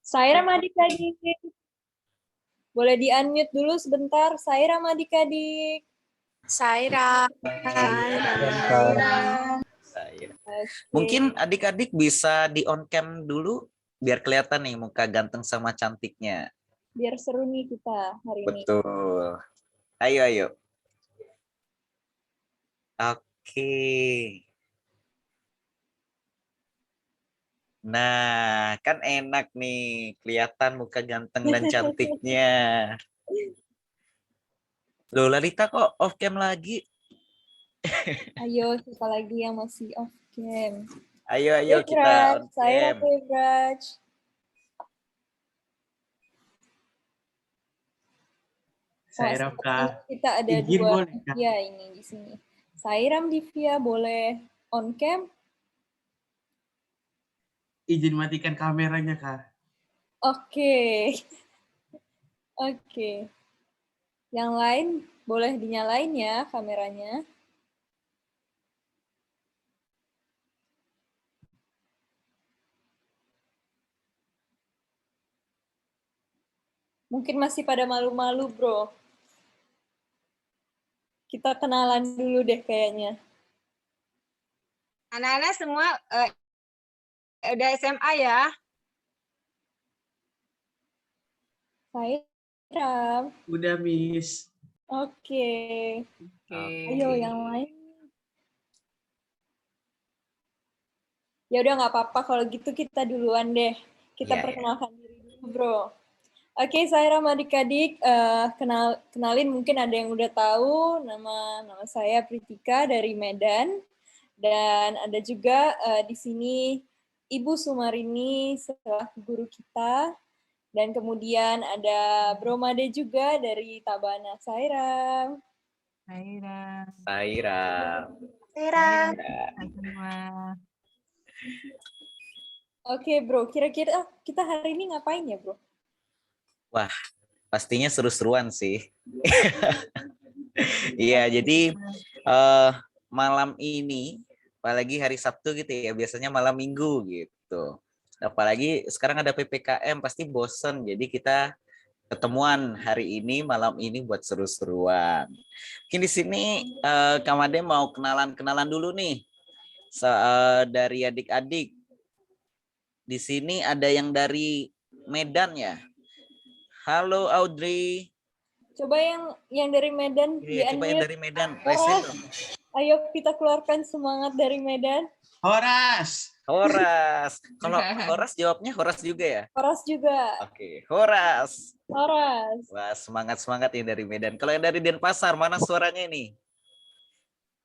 Saira adik-adik. Boleh di-unmute dulu sebentar. Saira adik-adik. Saira. Mungkin adik-adik bisa di on cam dulu biar kelihatan nih muka ganteng sama cantiknya. Biar seru nih kita hari ini. Betul. Ayo. Oke. Nah, kan enak nih kelihatan muka ganteng dan cantiknya. Loh, Lalita kok off cam lagi? Ayo, siapa lagi yang masih off cam? Ayo kita on Saira cam. Febraj. Saira Kita ada izin dua. boleh, Kak? Ya, ini di sini. Sairam Divya boleh on cam? Izin matikan kameranya, Kak. Oke. Oke. Yang lain boleh dinyalain ya kameranya. Mungkin masih pada malu-malu, bro. Kita kenalan dulu deh kayaknya. Anak-anak semua udah SMA ya? Sairam. Udah, Miss. Oke. Ayo yang lain. Ya udah nggak apa-apa kalau gitu kita duluan deh. Kita perkenalkan diri dulu, bro. Oke, Saira adik-adik, kenalin mungkin ada yang udah tahu nama saya Pritika dari Medan, dan ada juga di sini Ibu Sumarini selaku guru kita, dan kemudian ada Bro Made juga dari Tabana. Saira. Oke, bro. Kira-kira kita hari ini ngapain ya, bro? Wah, pastinya seru-seruan sih. Iya, jadi malam ini, apalagi hari Sabtu gitu ya, biasanya malam Minggu gitu. Apalagi sekarang ada PPKM, pasti bosen. Jadi kita ketemuan hari ini, malam ini buat seru-seruan. Mungkin di sini Kak Made mau kenalan dulu nih dari adik-adik. Di sini ada yang dari Medan ya. Halo Audrey. Coba yang dari Medan. Coba yang dari Medan. Ayo kita keluarkan semangat dari Medan. Horas. Kalau Horas jawabnya Horas juga ya? Horas juga. Oke, Horas. Wah, semangat ya dari Medan. Kalau yang dari Denpasar, mana suaranya ini?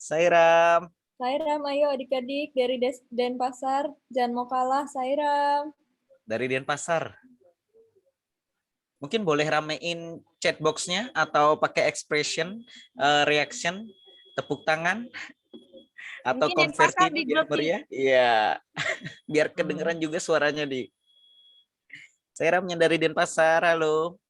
Sairam, ayo adik-adik dari Denpasar. Jangan mau kalah, Sairam. Dari Denpasar. Mungkin boleh ramein chatbox-nya atau pakai expression, reaction, tepuk tangan, atau konversi biar meriah. Iya, biar kedengeran juga suaranya di. Sairamnya dari Denpasar, halo.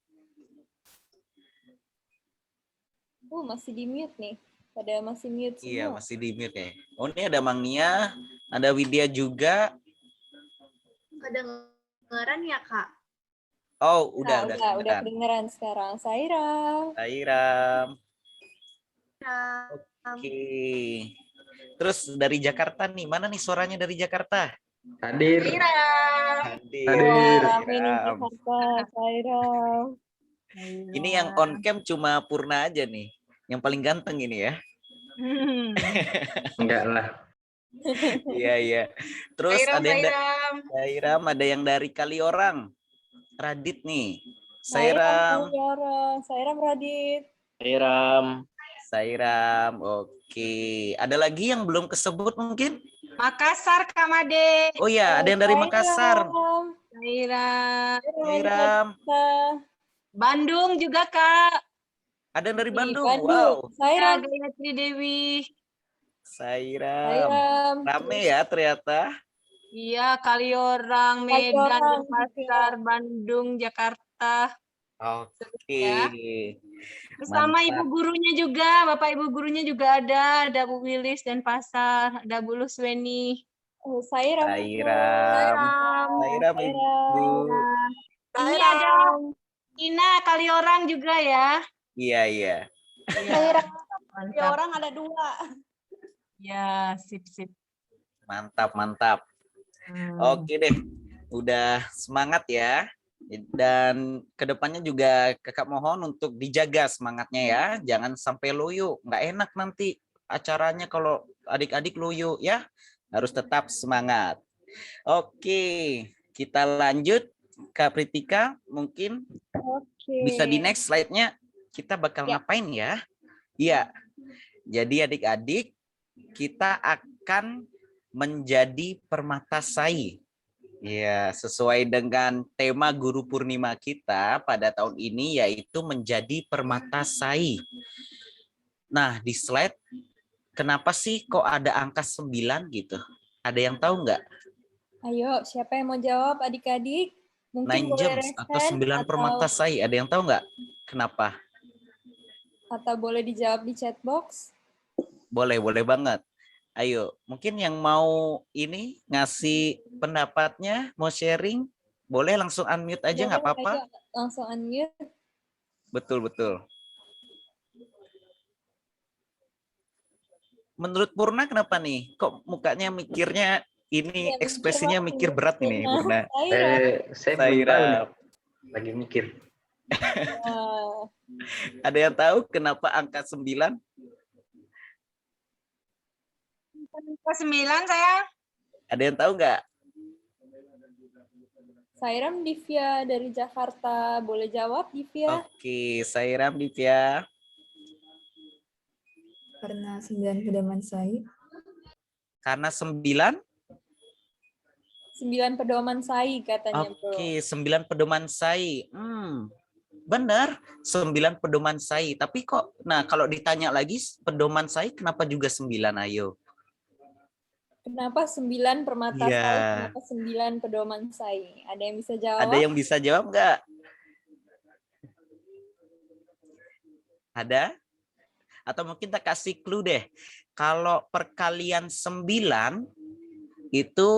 Masih di mute nih. Pada masih mute semua. Iya, masih di mute ya. Oh, ini ada Mang Nia, ada Widya juga. Kedengeran ya, Kak? Oh, udah kedengeran sekarang. Sairam. Oke. Terus dari Jakarta nih, mana nih suaranya dari Jakarta? Hadir. Rame nih Jakarta, Sairam. Ini yang on cam cuma Purna aja nih. Yang paling ganteng ini ya. Enggak lah. Iya. Terus ada yang Sairam, ada yang dari Kaliorang. Radit nih. Sairam, Radit. Sairam. Oke. Ada lagi yang belum kesebut mungkin? Makassar, Kak Made. Oh iya, ada yang dari Makassar. Sairam. Bandung juga, Kak. Ada yang dari Bandung. Wow. Sairam. Gayatri Dewi. Sairam. Rame ya ternyata. Iya, Kaliorang, Medan, Denpasar, Bandung, Jakarta. Oke. Bersama ibu gurunya juga, bapak ibu gurunya juga ada Bu Wilis Denpasar, ada Bu Lusweni. Sairam. Ibu. Ini ada Ina kali orang juga ya. Iya, iya. Saira Mantap. orang ada 2. Ya, sip. Mantap, mantap. Oke deh, udah semangat ya. Dan kedepannya juga kakak mohon untuk dijaga semangatnya ya. Jangan sampai loyo, nggak enak nanti acaranya kalau adik-adik loyo ya. Harus tetap semangat. Oke, kita lanjut. Kak Pritika, mungkin bisa di next slide-nya kita bakal ngapain ya? Iya, jadi adik-adik kita akan menjadi permatasai. Ya, sesuai dengan tema Guru Purnima kita pada tahun ini yaitu menjadi permatasai. Nah, di slide kenapa sih kok ada angka 9 gitu? Ada yang tahu nggak? Ayo, siapa yang mau jawab adik-adik? Mungkin 9 boleh gems atau resen 9 permatasai. Ada yang tahu nggak? Kenapa? atau boleh dijawab di chat box. Boleh banget. Ayo, mungkin yang mau ini ngasih pendapatnya, mau sharing, boleh langsung unmute aja, nggak Boleh, apa-apa. ayo, langsung unmute. Betul. Menurut Purna kenapa nih? Kok mukanya mikirnya ini Iya, ekspresinya mikir banget berat ini, Purna? Saira. Saya belum tahu nih. Saira, Lagi mikir. ada yang tahu kenapa angka 9? Angka 9 saya. Ada yang tahu nggak? Sairam Divya dari Jakarta. Boleh jawab, Divya? Oke, Sairam Divya. Karena 9 pedoman sai. Karena 9? 9 pedoman sai katanya, Bro. Oke, 9 pedoman sai. Benar, 9 pedoman sai. Tapi kok, nah kalau ditanya lagi, pedoman sai kenapa juga 9, ayo? Kenapa 9 permata Iya. sai? Kenapa 9 pedoman sai? Ada yang bisa jawab? Ada yang bisa jawab nggak? Ada? Atau mungkin kita kasih clue deh. Kalau perkalian 9 itu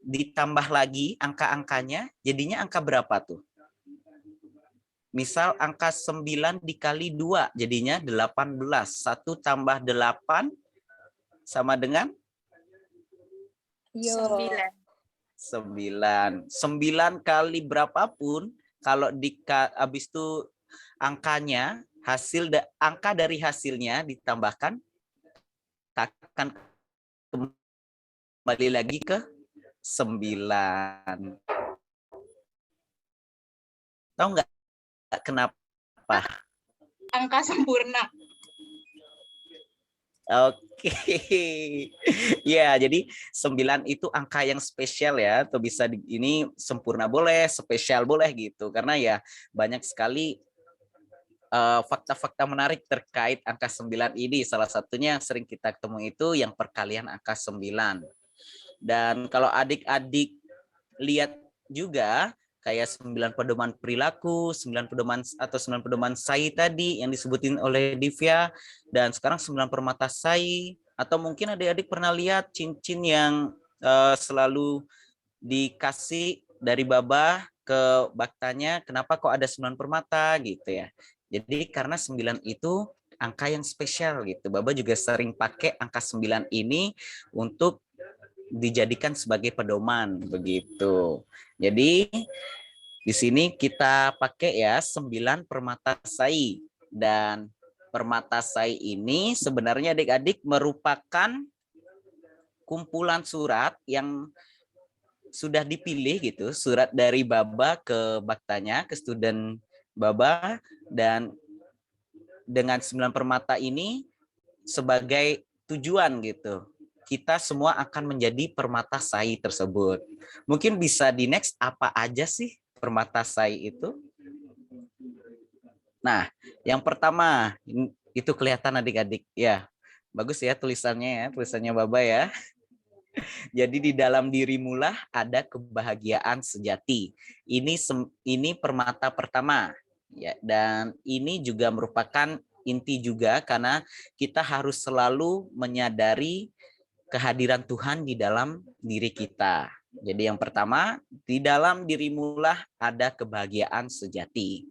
ditambah lagi angka-angkanya, jadinya angka berapa tuh? Misal angka 9 dikali 2, jadinya 18. 1 tambah 8 sama dengan? 9. 9 kali berapapun, kalau habis itu angkanya, angka dari hasilnya ditambahkan, akan kembali lagi ke 9. Tahu nggak kenapa? Angka sempurna. Oke. Ya, jadi 9 itu angka yang spesial ya, atau bisa ini sempurna boleh, spesial boleh gitu. Karena ya banyak sekali fakta-fakta menarik terkait angka 9 ini. Salah satunya yang sering kita ketemu itu yang perkalian angka 9. Dan kalau adik-adik lihat juga kayak 9 pedoman perilaku, 9 pedoman sai tadi yang disebutin oleh Divya, dan sekarang 9 permata sai, atau mungkin adik-adik pernah lihat cincin yang selalu dikasih dari Baba ke Baktanya, kenapa kok ada 9 permata gitu ya. Jadi karena 9 itu angka yang spesial gitu. Baba juga sering pakai angka 9 ini untuk dijadikan sebagai pedoman begitu. Jadi di sini kita pakai ya 9 permata sai, dan permata sai ini sebenarnya adik-adik merupakan kumpulan surat yang sudah dipilih gitu, surat dari Baba ke Baktanya, ke student Baba, dan dengan 9 permata ini sebagai tujuan gitu. Kita semua akan menjadi permata sai tersebut. Mungkin bisa di next, apa aja sih permata sai itu? Nah, yang pertama itu kelihatan adik-adik ya. Bagus ya tulisannya Baba ya. Jadi di dalam dirimulah ada kebahagiaan sejati. Ini permata pertama ya, dan ini juga merupakan inti juga karena kita harus selalu menyadari kehadiran Tuhan di dalam diri kita. Jadi yang pertama, di dalam dirimulah ada kebahagiaan sejati.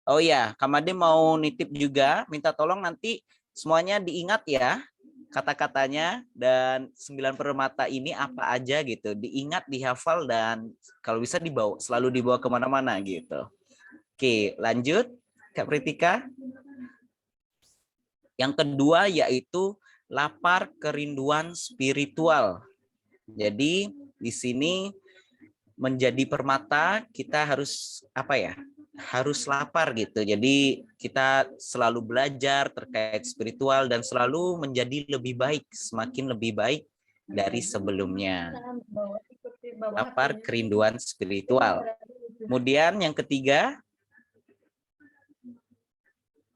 Oh ya, Kamade mau nitip juga, minta tolong nanti semuanya diingat ya kata-katanya, dan 9 permata ini apa aja gitu. Diingat, dihafal, dan kalau bisa dibawa, selalu dibawa kemana-mana gitu. Oke, lanjut Kak Pritika. Yang kedua yaitu lapar kerinduan spiritual. Jadi di sini menjadi permata kita harus apa ya? Harus lapar gitu. Jadi kita selalu belajar terkait spiritual dan selalu menjadi lebih baik, semakin lebih baik dari sebelumnya. Lapar kerinduan spiritual. Kemudian yang ketiga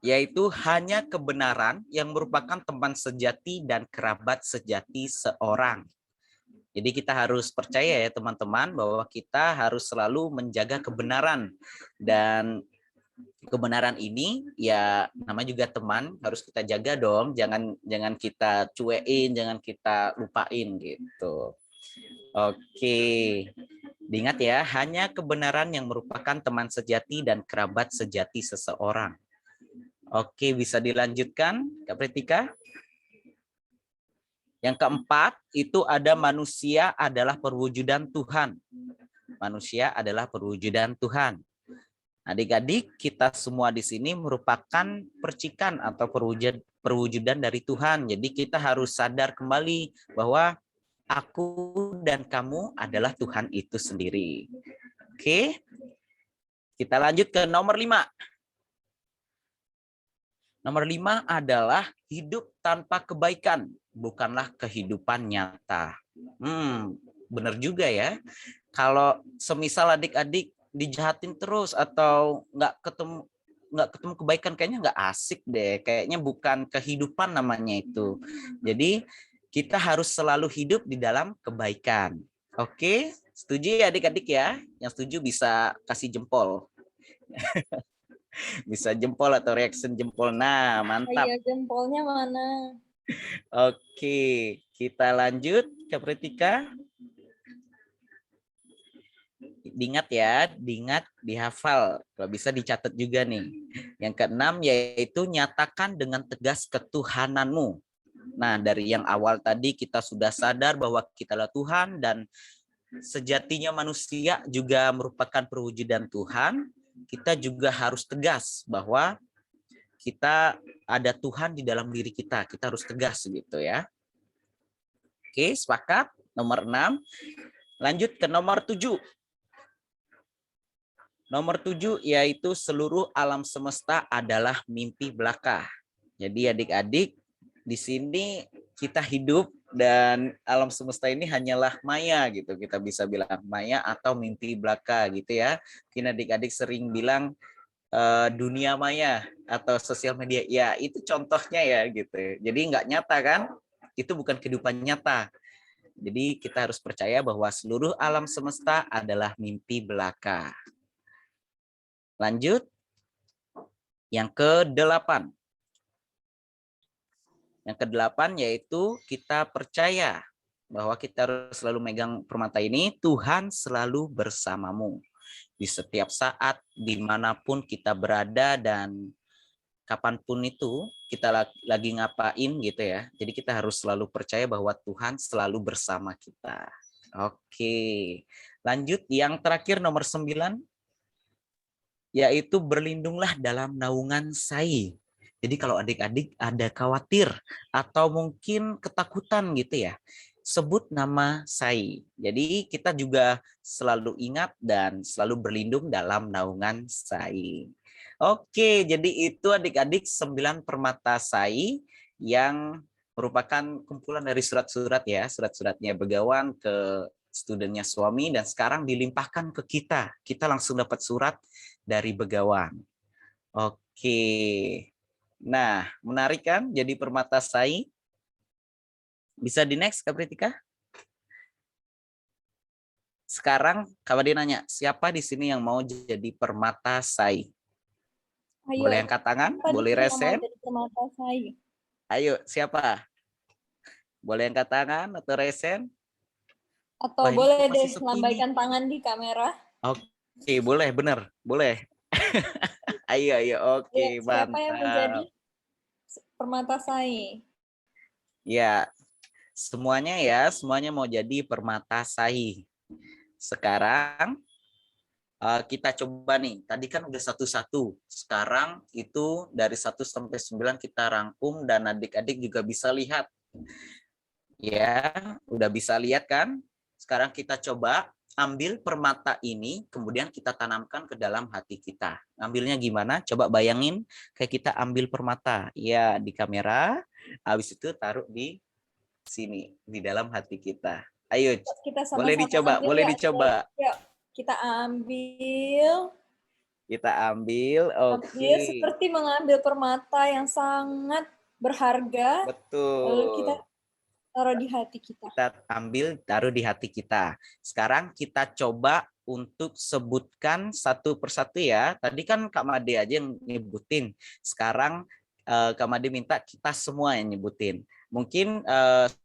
yaitu hanya kebenaran yang merupakan teman sejati dan kerabat sejati seorang. Jadi kita harus percaya ya teman-teman bahwa kita harus selalu menjaga kebenaran, dan kebenaran ini ya namanya juga teman, harus kita jaga dong, jangan kita cuekin, jangan kita lupain gitu. Oke. Diingat ya, hanya kebenaran yang merupakan teman sejati dan kerabat sejati seseorang. Oke, bisa dilanjutkan Kak Pritika? Yang keempat, itu ada manusia adalah perwujudan Tuhan. Manusia adalah perwujudan Tuhan. Adik-adik, kita semua di sini merupakan percikan atau perwujudan dari Tuhan. Jadi kita harus sadar kembali bahwa aku dan kamu adalah Tuhan itu sendiri. Oke, kita lanjut ke nomor 5. Nomor 5 adalah hidup tanpa kebaikan bukanlah kehidupan nyata. Benar juga ya. Kalau semisal adik-adik dijahatin terus atau nggak ketemu kebaikan, kayaknya nggak asik deh. Kayaknya bukan kehidupan namanya itu. Jadi kita harus selalu hidup di dalam kebaikan. Oke, setuju ya adik-adik ya? Yang setuju bisa kasih jempol. Bisa jempol atau reaction jempol. Nah, mantap. Iya, jempolnya mana? Oke, kita lanjut ke Pritika. Diingat ya, diingat, dihafal. Kalau bisa dicatat juga nih. Yang keenam yaitu nyatakan dengan tegas ketuhananmu. Nah, dari yang awal tadi kita sudah sadar bahwa kita adalah Tuhan dan sejatinya manusia juga merupakan perwujudan Tuhan. Kita juga harus tegas bahwa kita ada Tuhan di dalam diri kita. Kita harus tegas gitu ya. Oke, sepakat. Nomor 6. Lanjut ke nomor 7. Nomor 7 yaitu seluruh alam semesta adalah mimpi belaka. Jadi adik-adik, di sini kita hidup dan alam semesta ini hanyalah maya gitu. Kita bisa bilang maya atau mimpi belaka gitu ya. Mungkin adik-adik sering bilang dunia maya atau sosial media. Ya, itu contohnya ya gitu. Jadi nggak nyata kan? Itu bukan kehidupan nyata. Jadi kita harus percaya bahwa seluruh alam semesta adalah mimpi belaka. Lanjut. Yang ke-8. Yang ke-8 yaitu kita percaya bahwa kita harus selalu megang permata ini, Tuhan selalu bersamamu. Di setiap saat, dimanapun kita berada dan kapanpun itu kita lagi ngapain gitu ya. Jadi kita harus selalu percaya bahwa Tuhan selalu bersama kita. Oke, lanjut yang terakhir nomor 9, yaitu berlindunglah dalam naungan Sai. Jadi kalau adik-adik ada khawatir atau mungkin ketakutan gitu ya, sebut nama Sai. Jadi kita juga selalu ingat dan selalu berlindung dalam naungan Sai. Oke, jadi itu adik-adik 9 permata Sai yang merupakan kumpulan dari surat-surat ya, surat-suratnya Begawan ke studennya Swami, dan sekarang dilimpahkan ke kita. Kita langsung dapat surat dari Begawan. Oke. Nah, menarik kan jadi permata Sai? Bisa di next, Kak Pritika? Sekarang Kak Wadi nanya, siapa di sini yang mau jadi permata Sai? Ayo, Boleh angkat tangan? siapa di Boleh sini yang mau resen? jadi permata Sai? Ayo, siapa? Boleh angkat tangan atau resen? Atau Wah, ini boleh kok masih deh sepi nih? lambaikan tangan di kamera. Oke, boleh, bener, boleh. Ayo, Ya, oke, siapa yang menjadi mantap. permata sai? Ya, semuanya mau jadi permata sai. Sekarang kita coba nih. Tadi kan udah satu-satu. Sekarang itu dari 1 sampai 9 kita rangkum dan adik-adik juga bisa lihat. Ya, udah bisa lihat kan? Sekarang kita coba ambil permata ini, kemudian kita tanamkan ke dalam hati kita. Ambilnya gimana? Coba bayangin kayak kita ambil permata. Ya, di kamera. Habis itu taruh di sini, di dalam hati kita. Ayo, Kita sama-sama boleh dicoba, ambil boleh ya. dicoba. Yuk, kita ambil. Kita ambil, oke. Ambil seperti mengambil permata yang sangat berharga. Lalu kita Betul. taruh di hati kita. Kita ambil, taruh di hati kita. Sekarang kita coba untuk sebutkan satu persatu ya. Tadi kan Kak Made aja yang nyebutin. Sekarang Kak Made minta kita semua yang nyebutin. Mungkin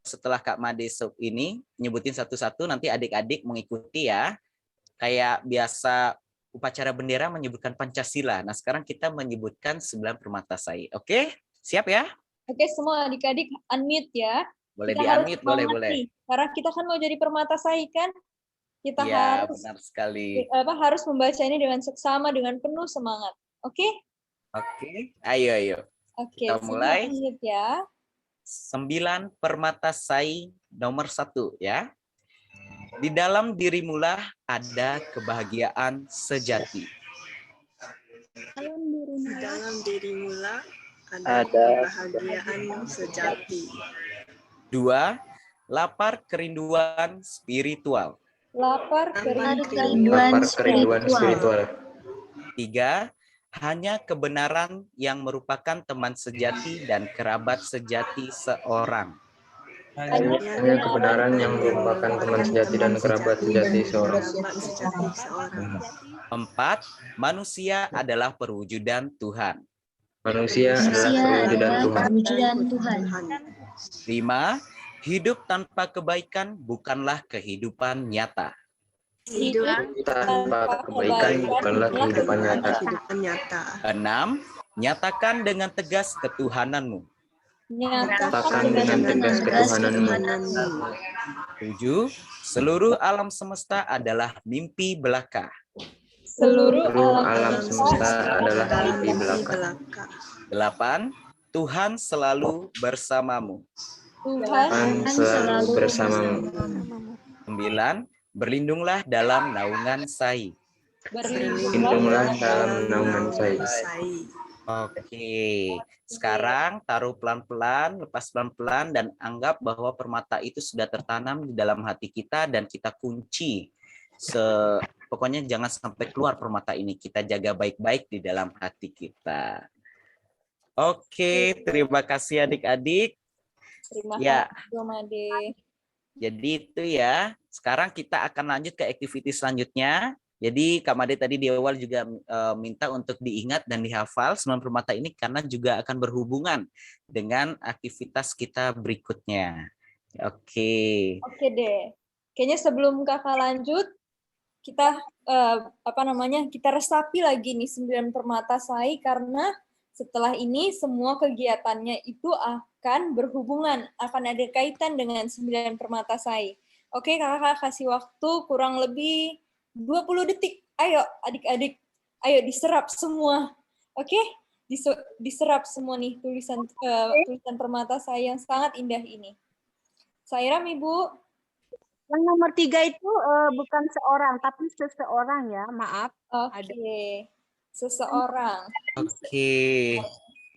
setelah Kak Made ini nyebutin satu-satu, nanti adik-adik mengikuti ya. Kayak biasa upacara bendera menyebutkan Pancasila. Nah, sekarang kita menyebutkan 9 permata sai. Oke? Siap ya? Oke, semua adik-adik unmute ya. Boleh Kita harus di-unmute, boleh. semangat nih. Karena kita kan mau jadi permata sai kan? Kita Iya, harus benar sekali. harus membaca ini dengan seksama, dengan penuh semangat. Oke? Oke, ayo. Oke, Kita semua mulai. unmute ya. 9 permata sai nomor 1 ya. Di dalam dirimulah ada kebahagiaan sejati. Di dalam dirimulah Ada ada kebahagiaan sejati. 2. Lapar kerinduan spiritual. Lapar lapar kerinduan spiritual. 3. Hanya kebenaran yang merupakan teman sejati dan kerabat sejati seorang. Hanya kebenaran yang merupakan teman sejati dan kerabat sejati seorang. 4. Manusia adalah perwujudan Tuhan. Manusia adalah perwujudan Tuhan. 5. Hidup tanpa kebaikan bukanlah kehidupan nyata. Hidup Tanpa kebaikan bukanlah kehidupan nyata. 6. Nyatakan dengan tegas ketuhananmu. Katakan dengan tegas ketuhananmu. 7. Seluruh alam semesta adalah mimpi belaka. Seluruh Alam semesta adalah mimpi belaka. 8. Tuhan selalu bersamamu. Tuhan selalu bersamamu. 9. Berlindunglah dalam naungan sai. Lindunglah dalam naungan saya. Oke, sekarang taruh pelan-pelan, lepas pelan-pelan, dan anggap bahwa permata itu sudah tertanam di dalam hati kita dan kita kunci. Pokoknya jangan sampai keluar permata ini. Kita jaga baik-baik di dalam hati kita. Oke, terima kasih adik-adik. Terima Ya. kasih, Made. Jadi itu ya. Sekarang kita akan lanjut ke aktiviti selanjutnya. Jadi Kak Made tadi di awal juga minta untuk diingat dan dihafal 9 permata ini karena juga akan berhubungan dengan aktivitas kita berikutnya. Oke. Oke deh. Kayaknya sebelum Kakak lanjut, kita kita resapi lagi nih 9 permata sai karena setelah ini semua kegiatannya itu akan berhubungan, akan ada kaitan dengan 9 permata sai. Oke, Kakak kasih waktu kurang lebih 20 detik. Ayo adik-adik, ayo diserap semua. Oke? Diserap semua nih tulisan permata sai yang sangat indah ini. Sairam, Ibu. Yang nomor 3 itu bukan seorang, tapi seseorang ya, maaf. Oke. Seseorang. Oke.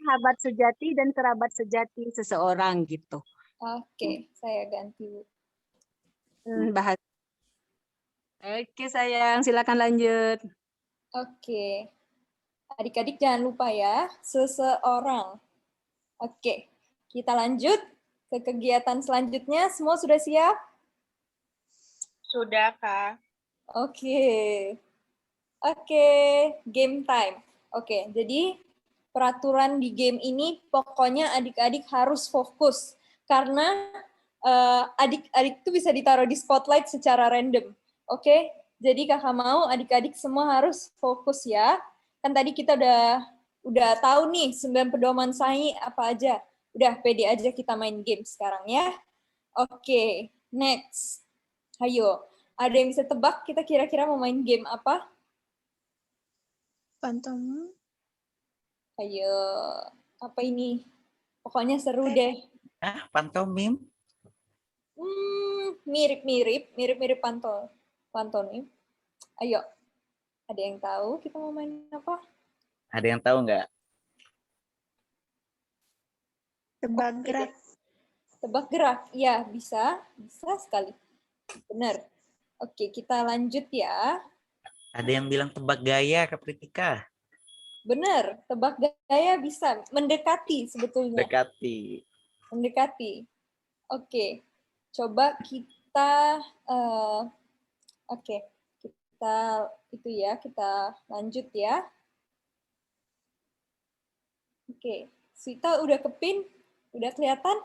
Sahabat sejati dan kerabat sejati seseorang gitu. Oke, saya ganti, Bu. Bahas. Oke sayang, silakan lanjut. Oke. Adik-adik jangan lupa ya, seseorang. Oke, kita lanjut ke kegiatan selanjutnya. Semua sudah siap? Sudah, Kak. Oke, game time. Oke, jadi peraturan di game ini pokoknya adik-adik harus fokus. Karena adik-adik tuh bisa ditaruh di spotlight secara random. Oke? Jadi kakak mau adik-adik semua harus fokus ya. Kan tadi kita udah tahu nih 9 pedoman SAI apa aja. Udah pede aja kita main game sekarang ya. Oke, next. Ayo, ada yang bisa tebak kita kira-kira mau main game apa? Pantom. Ayo, apa ini? Pokoknya seru deh. Pantomim? Mirip-mirip pantomim. Ayo, ada yang tahu kita mau main apa? Ada yang tahu nggak? Tebak gerak. Tebak gerak, ya bisa sekali. Benar. Oke, kita lanjut ya. Ada yang bilang tebak gaya, Kak Pritika. Benar, tebak gaya bisa mendekati sebetulnya. Mendekati. Oke, coba kita kita lanjut ya. Oke, Swita udah kepin? Udah kelihatan?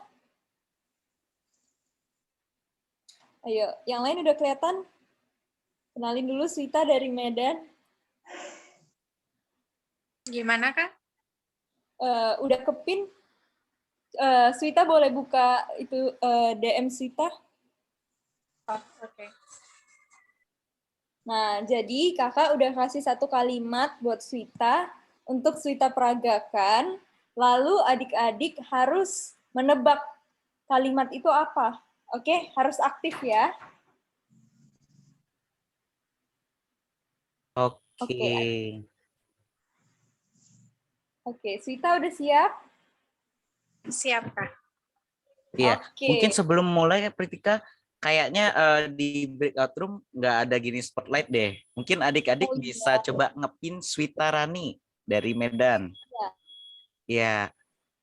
Ayo, yang lain udah kelihatan? Kenalin dulu Swita dari Medan. Gimana, Kak? Udah kepin? Swita boleh buka itu DM Swita? Oh, oke. Nah, jadi kakak udah kasih satu kalimat buat Swita untuk Swita peragakan, lalu adik-adik harus menebak kalimat itu apa. Oke, harus aktif ya. Oke, Swita udah siap? Siap, Kak. Iya, Oke. mungkin sebelum mulai Pritika, kayaknya di breakout room nggak ada gini spotlight deh. Mungkin adik-adik bisa coba ngepin Swita Rani dari Medan. Ya.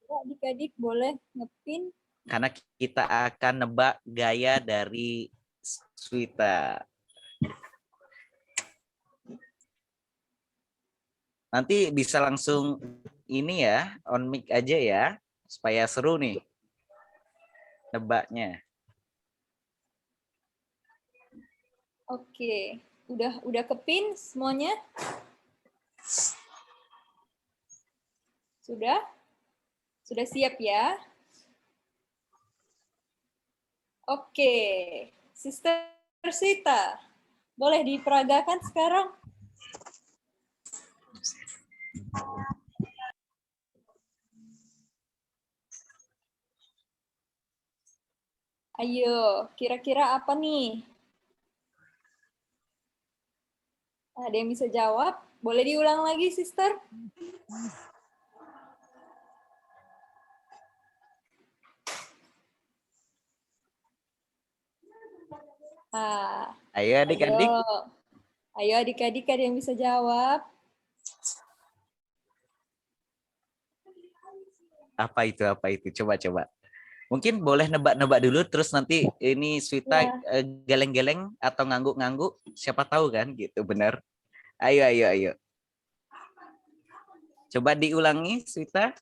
Adik-adik boleh ngepin. Karena kita akan nebak gaya dari Swita. Nanti bisa langsung ini ya, on mic aja ya, supaya seru nih nebaknya. Oke, udah kepin semuanya? Sudah? Sudah siap ya? Oke, Sister Swita, boleh diperagakan sekarang? Ayo, kira-kira apa nih? Ada yang bisa jawab? Boleh diulang lagi, Sister? Ayo adik-adik. Ayo adik-adik, ada yang bisa jawab? Apa itu? Coba. Mungkin boleh nebak-nebak dulu, terus nanti ini Swita geleng-geleng atau ngangguk-ngangguk, siapa tahu kan gitu, benar. Ayo. Coba diulangi, Swita.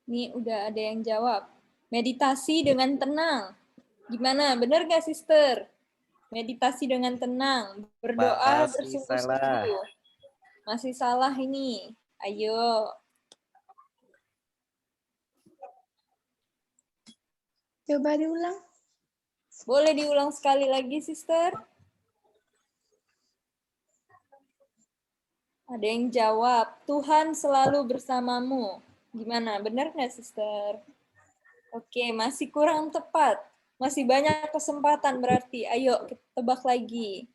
Nih udah ada yang jawab. Meditasi dengan tenang. Gimana? Benar nggak, Sister? Meditasi dengan tenang. Berdoa bersungguh-sungguh. Masih salah ini. Ayo. Coba diulang. Boleh diulang sekali lagi, Sister? Ada yang jawab, Tuhan selalu bersamamu. Gimana? Benar nggak, Sister? Oke, masih kurang tepat. Masih banyak kesempatan berarti. Ayo, kita tebak lagi.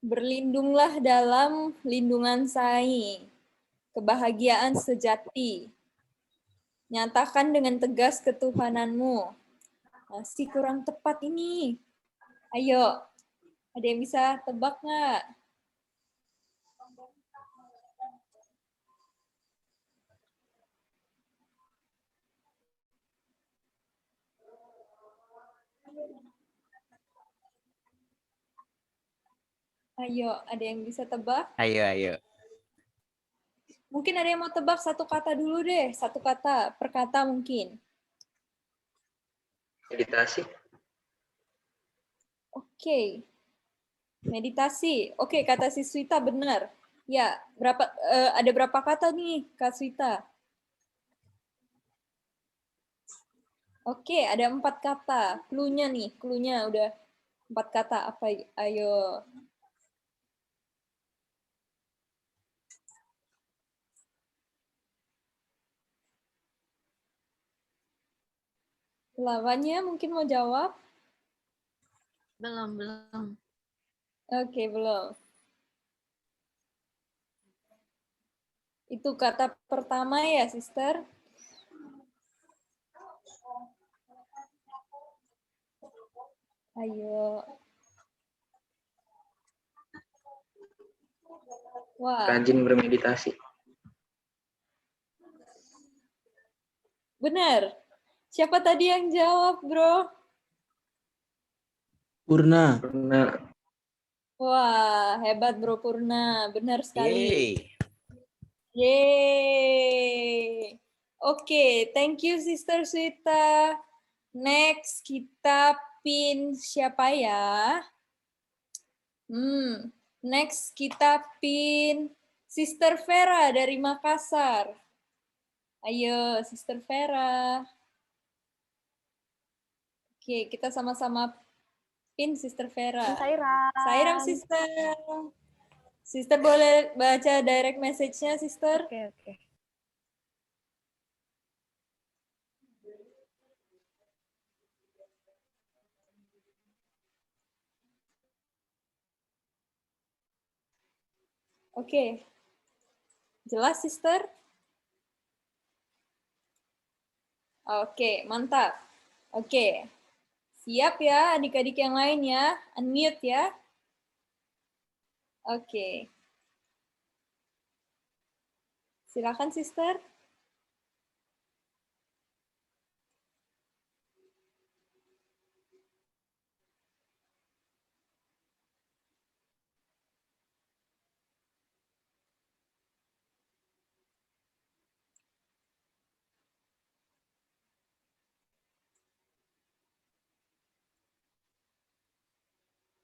Berlindunglah dalam lindungan SAI. Kebahagiaan sejati. Nyatakan dengan tegas ketuhananmu. Masih kurang tepat ini. Ayo, ada yang bisa tebak nggak? Ayo, ada yang bisa tebak? Ayo, ayo. Mungkin ada yang mau tebak satu kata dulu deh. Satu kata, per kata mungkin. Meditasi. Oke. Meditasi. Oke, kata si Swita benar. Ya, ada berapa kata nih, Kak Swita? Oke, ada 4 kata. Cluenya nih, cluenya udah 4 kata. Apa? Ayo. Lawannya mungkin mau jawab? Belum. Oke, belum. Itu kata pertama ya, Sister? Ayo. Wah, Rajin bermeditasi. benar. Siapa tadi yang jawab, bro? Purna. Purna. Wah, hebat bro Purna. Benar sekali. Yeay. Yeay. Oke, thank you Sister Swita. Next, kita pin siapa ya? Next, kita pin Sister Vera dari Makassar. Ayo, Sister Vera. Oke, kita sama-sama pin Sister Vera. Sairam, Sister. Sister boleh baca direct message-nya, Sister? Oke. Oke. Jelas, Sister? Oke, mantap. Oke. Siap ya adik-adik yang lain ya? Unmute ya. Oke. Silakan, Sister.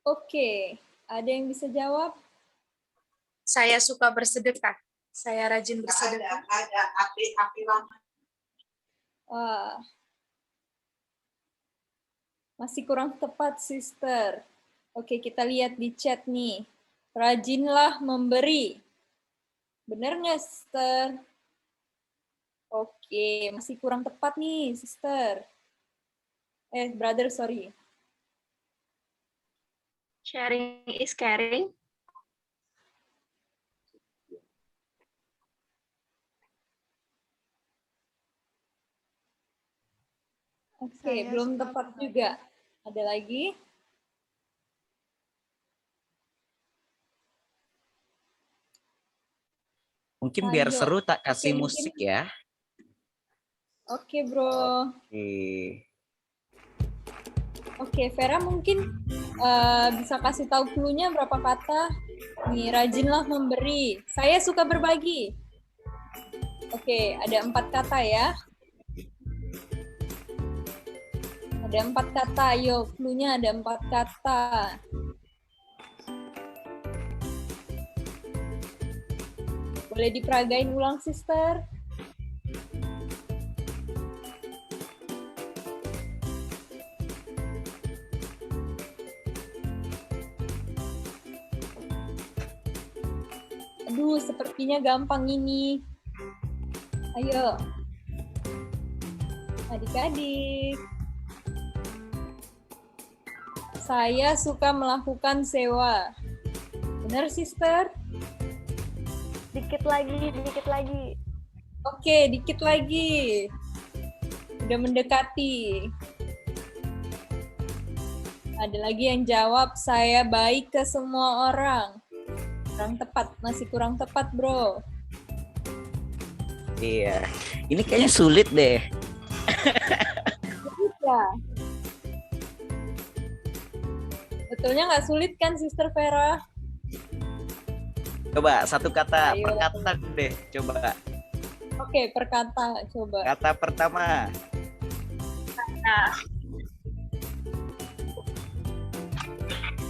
Oke, ada yang bisa jawab? Saya suka bersedekah. Saya rajin bersedekah. Wah. Masih kurang tepat, Sister. Oke, kita lihat di chat nih. Rajinlah memberi. Benar nggak, Sister? Oke, masih kurang tepat nih, Sister. Brother, sorry. Sharing is caring. Oke, belum tepat juga. Ada lagi? Mungkin biar Ayo. seru tak kasih Oke, musik ya. Oke, bro. Oke, Vera mungkin bisa kasih tahu cluenya berapa kata. Nih, rajinlah memberi. Saya suka berbagi. Oke, ada 4 kata ya. Ada 4 kata, ayo cluenya ada 4 kata. Boleh diperagain ulang, Sister? Aduh, sepertinya gampang ini. Ayo. Adik-adik. Saya suka melakukan sewa. Benar, Sister? Dikit lagi. Oke, dikit lagi. Udah mendekati. Ada lagi yang jawab, saya baik ke semua orang. Kurang tepat, masih kurang tepat, bro. Iya. Ini kayaknya sulit deh. Ya. Sebetulnya nggak sulit kan, Sister Vera? Coba satu kata, Ayo. per kata deh, coba. Oke, per kata, coba. Kata pertama.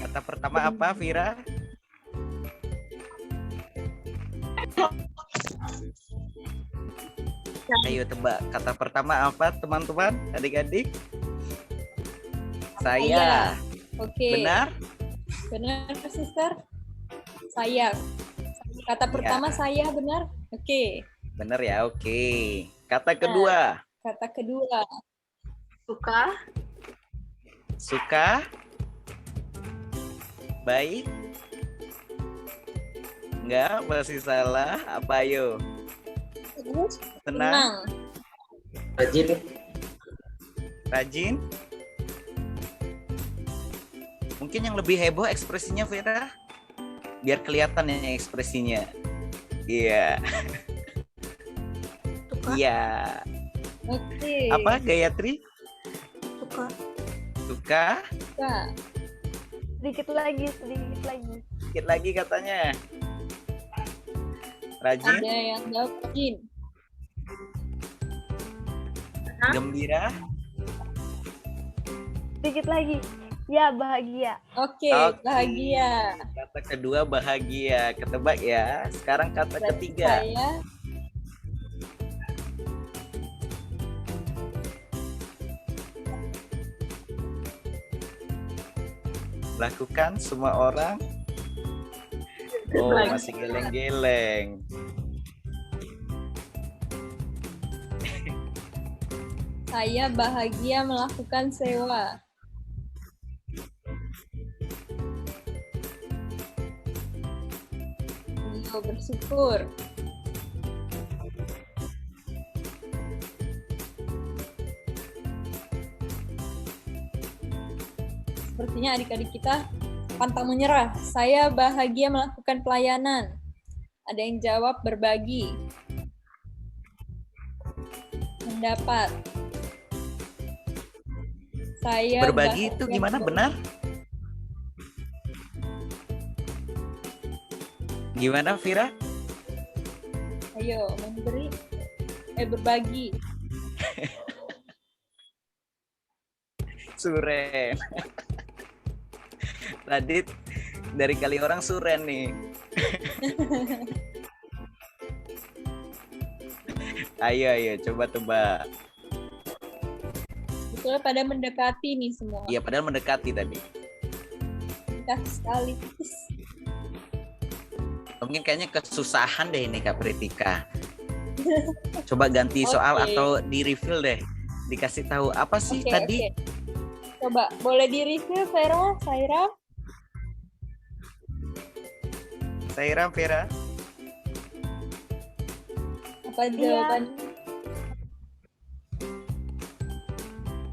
Kata pertama apa, Vira? Ayo tebak, kata pertama apa, teman-teman, adik-adik? Saya. Oke. Benar? Benar, Sister? Saya. Kata pertama saya, benar? Oke. Benar ya, oke. Kata kedua. Kata kedua. Suka. Suka. Baik. Enggak, masih salah. Apa ayo? Tenang. Rajin. Rajin. Mungkin yang lebih heboh ekspresinya, Vera. Biar kelihatan ya ekspresinya. Iya. Iya. Oke. Apa, Gayatri? Suka. Suka. Suka. Sedikit lagi, sedikit lagi. Sedikit lagi katanya. Rajin. Ada yang jawab rajin. Gembira. Sedikit lagi. Ya, bahagia. Oke, Oke. bahagia. Kata kedua bahagia. Ketebak ya. Sekarang kata Berarti ketiga. Saya Lakukan semua orang. Oh, masih geleng-geleng. Saya bahagia melakukan sewa. Beliau bersyukur. Sepertinya adik-adik kita pantang menyerah. Saya bahagia melakukan pelayanan. Ada yang jawab berbagi. Mendapat. Saya Berbagi itu bahagia gimana, benar? Gimana, Vira? Ayo, memberi. Berbagi. Suren. Tadi dari kali orang suren nih. Ayo, coba tebak. Betul, pada mendekati nih semua. Iya, padahal mendekati tadi. Mendekati sekali. Mungkin kayaknya kesusahan deh ini Kak Pritika. Coba ganti soal Oke. atau di refill deh. Dikasih tahu apa sih Oke, tadi? oke. Coba, boleh di-review, Vera, Saira? Saira, Vera. Apa jawaban?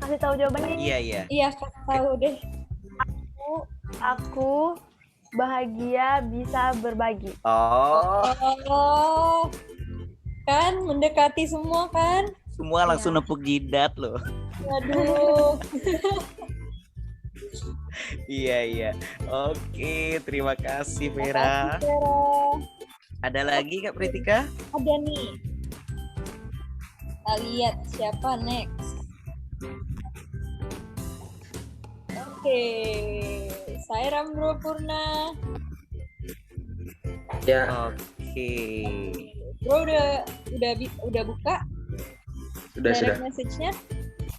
Kasih tahu jawabannya. Iya. Iya, kasih tahu deh. Aku bahagia bisa berbagi. Oh, Oh, kan mendekati semua kan? semua langsung nepuk jidat loh. Waduh. Iya. Oke, terima kasih Vera. Makasih, Vera. Ada lagi Kak Pritika? Ada nih. Kita lihat siapa next. Oke, saya Ramro Purna. Ya, Oke. Bro udah buka sudah. direct message-nya?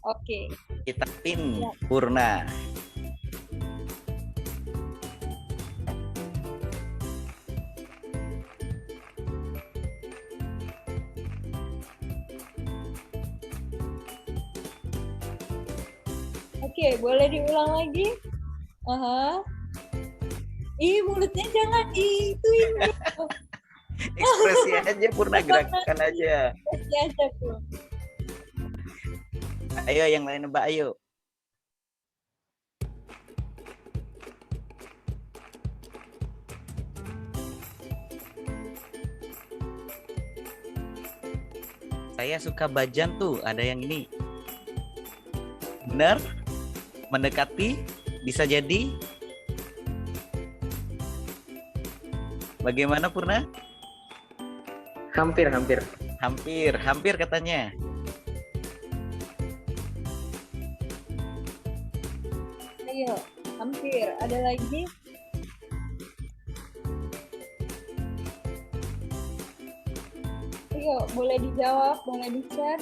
Oke. Kita pin Purna. Oke, boleh diulang lagi? Aha. Ih, mulutnya jangan diituin. Ekspresi aja Purna, gerakan aja. Pasti aja, Bro. Ayo yang lain Mbak, ayo. Saya suka Bajan tuh, ada yang ini. Benar? Mendekati? Bisa jadi? Bagaimana Purna? Hampir, hampir. Hampir katanya. Ayo, hampir. Ada lagi? Ayo, boleh dijawab, boleh di-chat.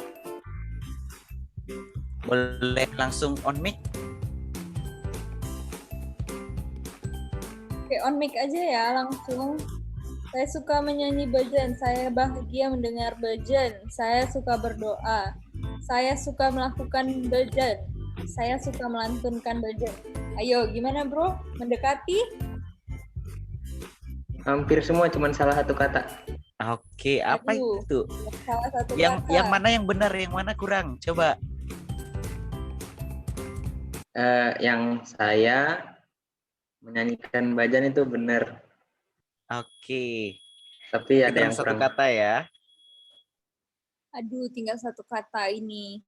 Boleh langsung on mic? Oke, on mic aja ya, langsung. Saya suka menyanyi bejana, saya bahagia mendengar bejana, saya suka berdoa, saya suka melakukan bejana, saya suka melantunkan bejana. Ayo, gimana bro? Mendekati? Hampir semua, cuman salah satu kata. Oke, apa Aduh, itu? salah satu Yang kata. mana yang benar, yang mana kurang? Coba. Yang saya menyanyikan bajan itu benar, Oke. tapi ada Kurang yang satu kurang. kata ya. Aduh, tinggal satu kata ini.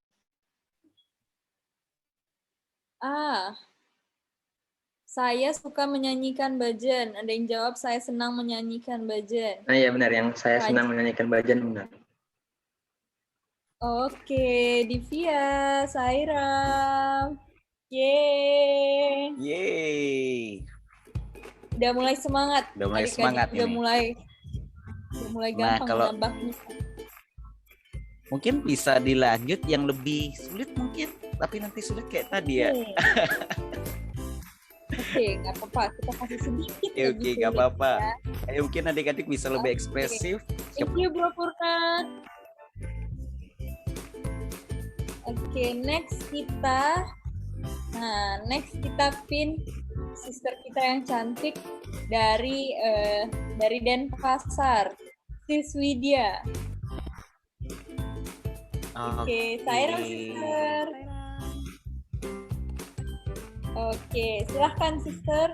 Saya suka menyanyikan bajan. Ada yang jawab, saya senang menyanyikan bajan. Nah ya benar, yang saya Rajin. senang menyanyikan bajan benar. Oke, Divya, Saira. Yeay. Yeay. Udah mulai semangat. Udah mulai Adik-adik semangat udah ini. mulai Nah, gampang kalau- menambahnya. Mungkin bisa dilanjut yang lebih sulit mungkin, tapi nanti sulit kayak tadi ya. Oke, nggak apa-apa. Kita kasih sedikit Oke, lagi nggak sulit, apa-apa. ya. Ayo mungkin adik-adik bisa lebih Oke. ekspresif. Thank you, Bro Purna. Oke, next kita pin sister kita yang cantik dari Denpasar, Sis Widya. Oke, Saira sister. Oke, silahkan sister.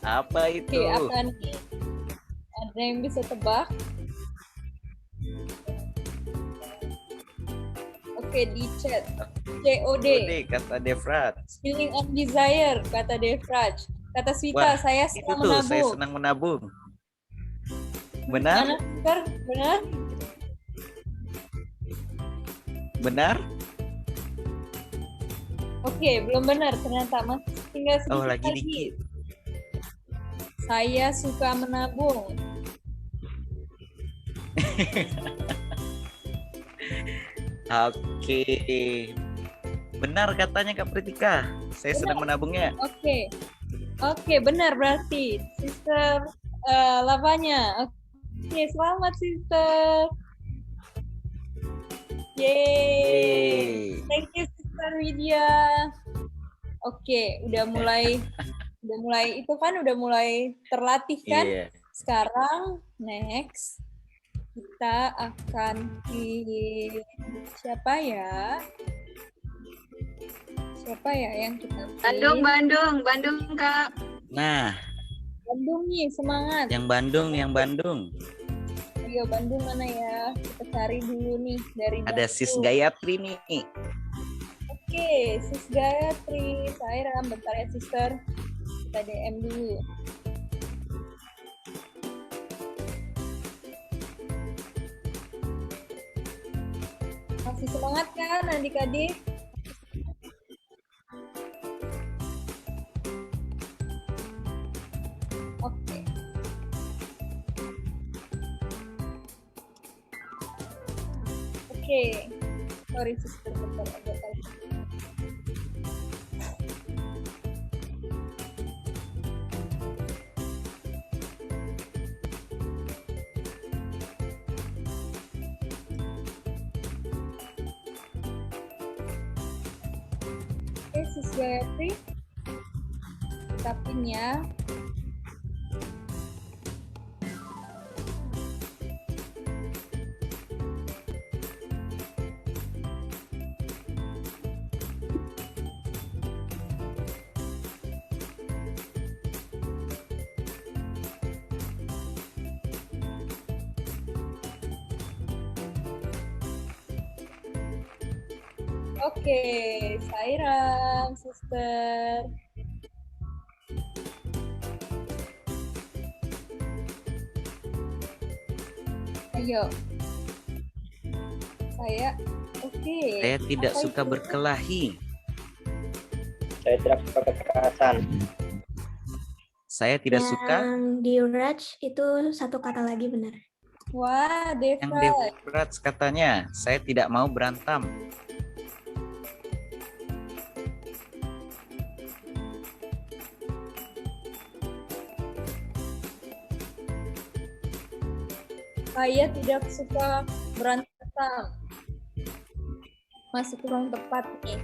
Apa Oke, itu? apa nih? Ada yang bisa tebak? Oke, di chat. COD. Ode, kata Devrat. Feeling of desire, kata Devraj. Kata Swita, Wah, saya Itu senang tuh, saya menabung. senang menabung. Benar? Mana, sister? Benar? Benar? Oke, belum benar ternyata. Masih tinggal sedikit Oh, lagi dikit. Saya suka menabung. Oke. Benar katanya Kak Pritika. Saya sedang menabungnya. Oke. Oke, benar berarti. Sister Lavanya. Oke, selamat sister. Yeay. Yeay. Thank you Sister Widya. Oke, udah mulai udah mulai terlatih kan? Iya. Sekarang next kita akan pilih siapa ya? Siapa ya yang kita pilih? Bandung Kak. Nah, Bandung nih, semangat. yang Bandung. Ayo Bandung mana ya? Kita cari dulu nih dari Ada Bandung. Sis Gayatri nih. Oke, Sis Gayatri. Saira, bentar ya sister. Kita DM dulu. Masih semangat kan adik-adik? Oke. Oke. Sorry sister, bentar agak tadi. Oke, Sis Gayatri. Kita pin ya. Oke, Sairam, sister. Ayo. Oke. Saya tidak Apa suka itu? berkelahi. Saya tidak suka kekerasan. Saya tidak suka Yang di Raj itu satu kata lagi benar. Wah, yang Deva. berat katanya. Saya tidak mau berantem. Saya tidak suka berantem. Masih kurang tepat nih.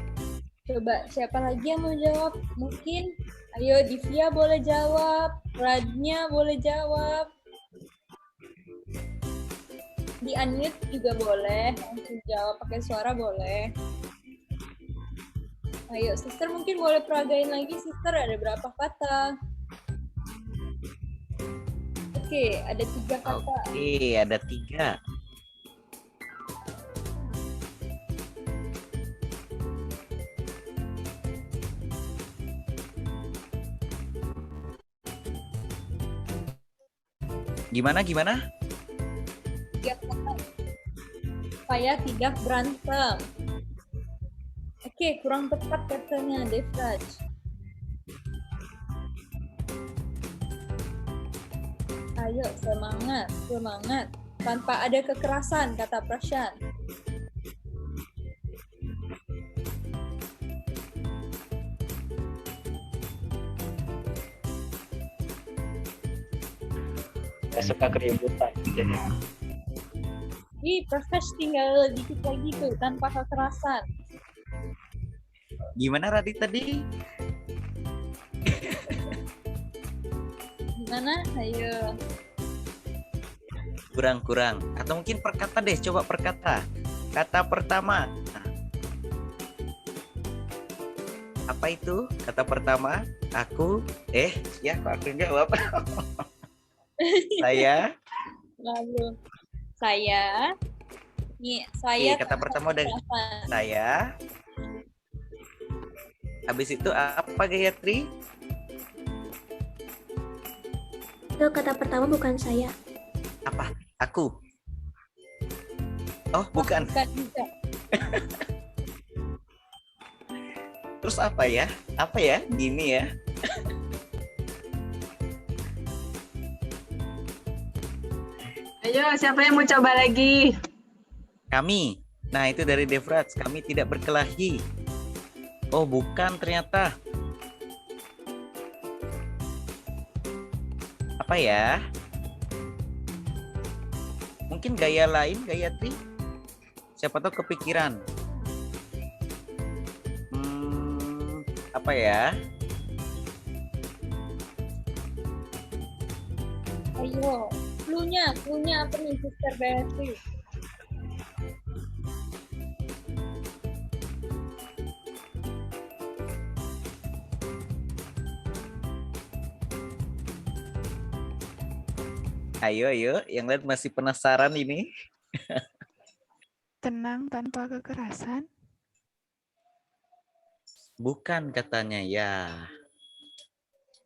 Coba siapa lagi yang mau jawab? Mungkin, ayo Divya boleh jawab, Radnya boleh jawab. Di unmute juga boleh, langsung jawab pakai suara boleh. Ayo, sister mungkin boleh peragain lagi, sister ada berapa kata? Oke, ada 3 kata. Oke, ada 3. Gimana? 3 kata. Saya tidak berantem. Oke, kurang tepat katanya, Devraj. Ayo, semangat. Tanpa ada kekerasan, kata Prashan. Saya suka keributan. Ih, Prakash tinggal dikit lagi tuh, tanpa kekerasan. Gimana Radit tadi? Gimana? Ayo. Kurang. Atau mungkin per kata deh, coba per kata. Kata pertama. Apa itu? Kata pertama, aku, ya kok aku jawab. Saya. Lalu saya. Nih, saya. Oke, kata pertama dari saya. Habis itu apa Gayatri? Itu kata pertama bukan saya. Apa? Aku. Oh, bukan. Bukan juga. Terus apa ya? Apa ya? Gini ya. Ayo, siapa yang mau coba lagi? Kami. Nah, itu dari Devraj. Kami tidak berkelahi. Oh, bukan ternyata. Apa ya? Mungkin gaya lain, Gayatri? Siapa tahu kepikiran. Apa ya? Ayo. Cluenya apa nih, Sister Gayatri? Ayo, yang lain masih penasaran ini. Tenang tanpa kekerasan. Bukan katanya ya.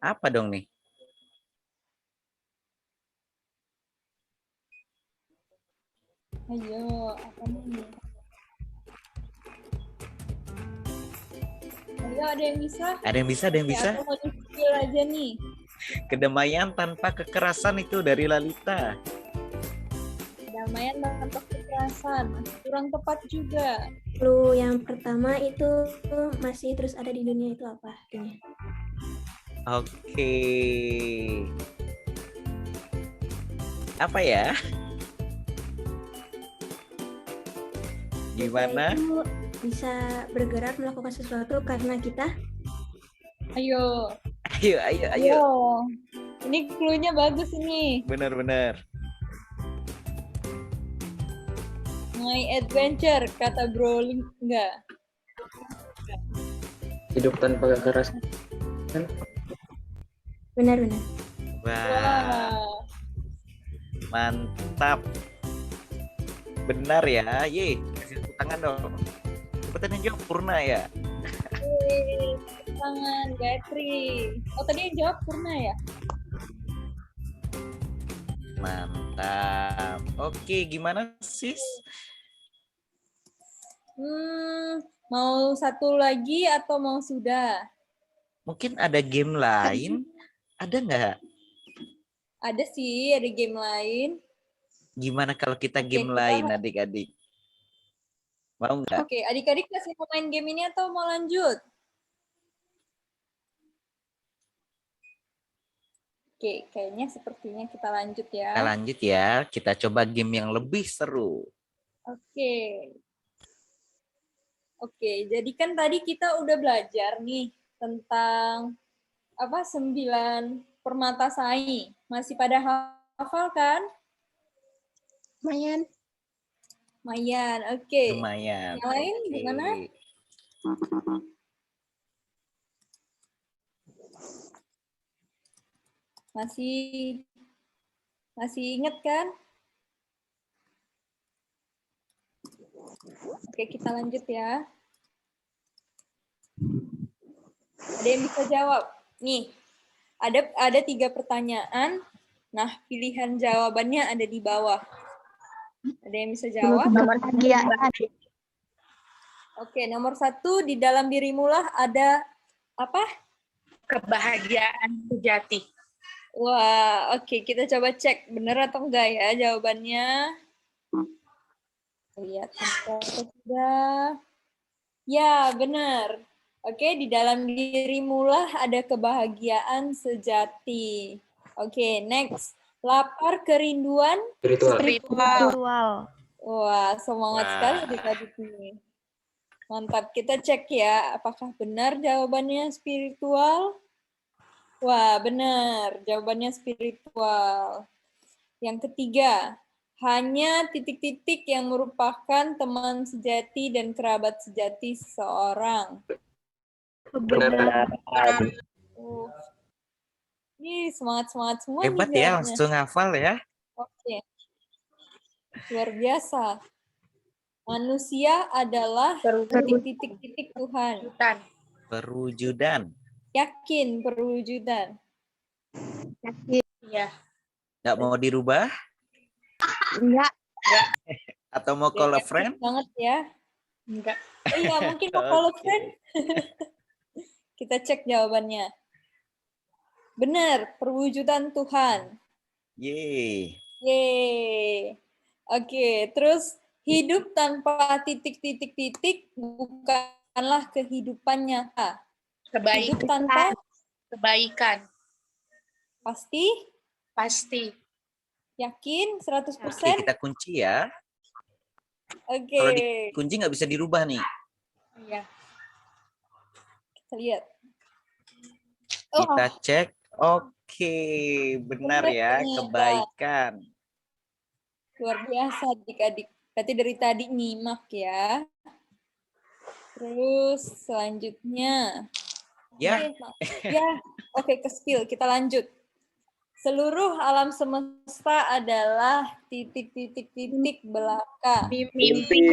Apa dong nih? Ayo, apa nih? Ayo, ada yang bisa? Ada yang bisa? Ya, aku mau di-spill aja nih. Kedamaian tanpa kekerasan itu dari Lalita. Kedamaian tanpa kekerasan, masih kurang tepat juga. Clue yang pertama itu masih terus ada di dunia itu apa artinya? Oke. Apa ya? Gimana? Kita itu bisa bergerak melakukan sesuatu karena kita. Ayo. Ayo. Ini clue-nya bagus ini. Benar. My adventure, kata Brolin. Enggak. Hidup tanpa kekerasan. Benar. Wah. Mantap. Benar ya. Ye, kasih tepuk tangan dong. Oh, tadi yang jawab Purna ya? Tangan Gayatri. Oh, tadi yang jawab Purna ya? Mantap. Oke, gimana sis? Mau satu lagi atau mau sudah? Mungkin ada game lain? Ada nggak? Ada sih, ada game lain. Gimana kalau kita Oke, game kita- lain adik-adik? Mau nggak? Oke, adik-adik masih mau main game ini atau mau lanjut? Oke, kayaknya sepertinya kita lanjut ya. Kita lanjut ya. Kita coba game yang lebih seru. Oke. Oke, jadi kan tadi kita udah belajar nih tentang 9 permatasai. Masih pada hafal kan? Lumayan. Lumayan, oke. Lumayan. Yang lain Oke. gimana? Masih inget kan? Oke, kita lanjut ya. Ada yang bisa jawab? Nih, ada 3 pertanyaan. Nah, pilihan jawabannya ada di bawah. Ada yang bisa jawab? Oke, nomor 1, di dalam dirimulah ada apa? Kebahagiaan sejati. Wah, oke, kita coba cek benar atau enggak ya jawabannya. Lihat sudah. Ya, benar. Oke, di dalam dirimulah ada kebahagiaan sejati. Oke, next. Lapar kerinduan Spiritual. Wah, semangat Wah. sekali adik-adik ini. Mantap, kita cek ya, apakah benar jawabannya spiritual? Wah, benar, jawabannya spiritual. Yang ketiga, hanya titik-titik yang merupakan teman sejati dan kerabat sejati seseorang. Benar. Ini semangat-semangat semua nih Hebat ya, jawabnya. langsung hafal ya. Oke. Luar biasa. Manusia adalah titik-titik Tuhan. Perwujudan. Yakin perwujudan. Iya. Nggak mau dirubah? Enggak. Atau mau call a friend? Banget ya. Enggak. Oh iya, mungkin mau call a friend. Kita cek jawabannya. Benar, perwujudan Tuhan. Yeay. Yeay. Oke, terus hidup tanpa titik-titik-titik bukanlah kehidupan nyata. Hidup tanpa Kebaikan. pasti, Pasti. yakin, 100%. Oke, kita kunci ya. Oke, Kalau dikunci nggak bisa dirubah nih. Iya. kita lihat. Oh, Kita cek. Oke, benar Benar ya, ternyata. kebaikan. luar biasa adik-adik. Berarti dari tadi nyimak ya. Terus selanjutnya. Ya, Oke, ke skill. Kita lanjut. Seluruh alam semesta adalah titik-titik-titik belaka. Mimpi.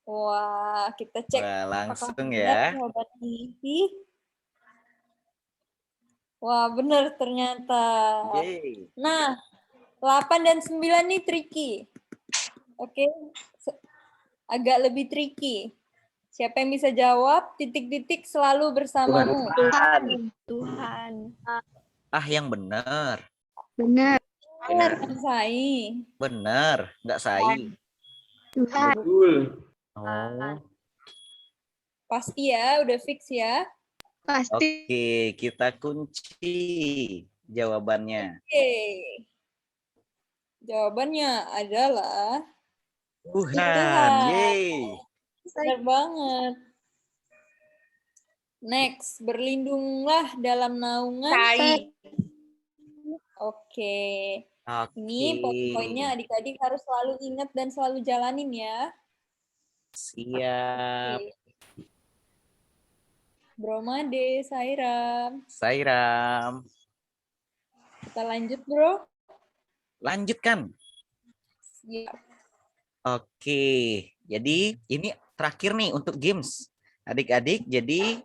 Wah, kita cek. wah, apakah langsung benar ya. jawaban mimpi. Wah, benar ternyata. Yeay. Nah, 8 dan 9 nih tricky. Oke, agak lebih tricky. Siapa yang bisa jawab? Titik-titik selalu bersamamu. Tuhan. Ah, yang benar. Benar. Sai. Benar, nggak sai. Tuhan. Oh, Pasti ya, udah fix ya. Pasti. oke, kita kunci jawabannya. Oke. Jawabannya adalah Tuhan, yeay. benar banget. Next, berlindunglah dalam naungan. Tai. Oke. Ini Oke, poin-poinnya adik-adik harus selalu ingat dan selalu jalanin ya. siap. Oke. Bro Made, Sairam. Sairam. Kita lanjut, Bro. Lanjutkan. Siap. Oke, jadi ini terakhir nih untuk games. Adik-adik, jadi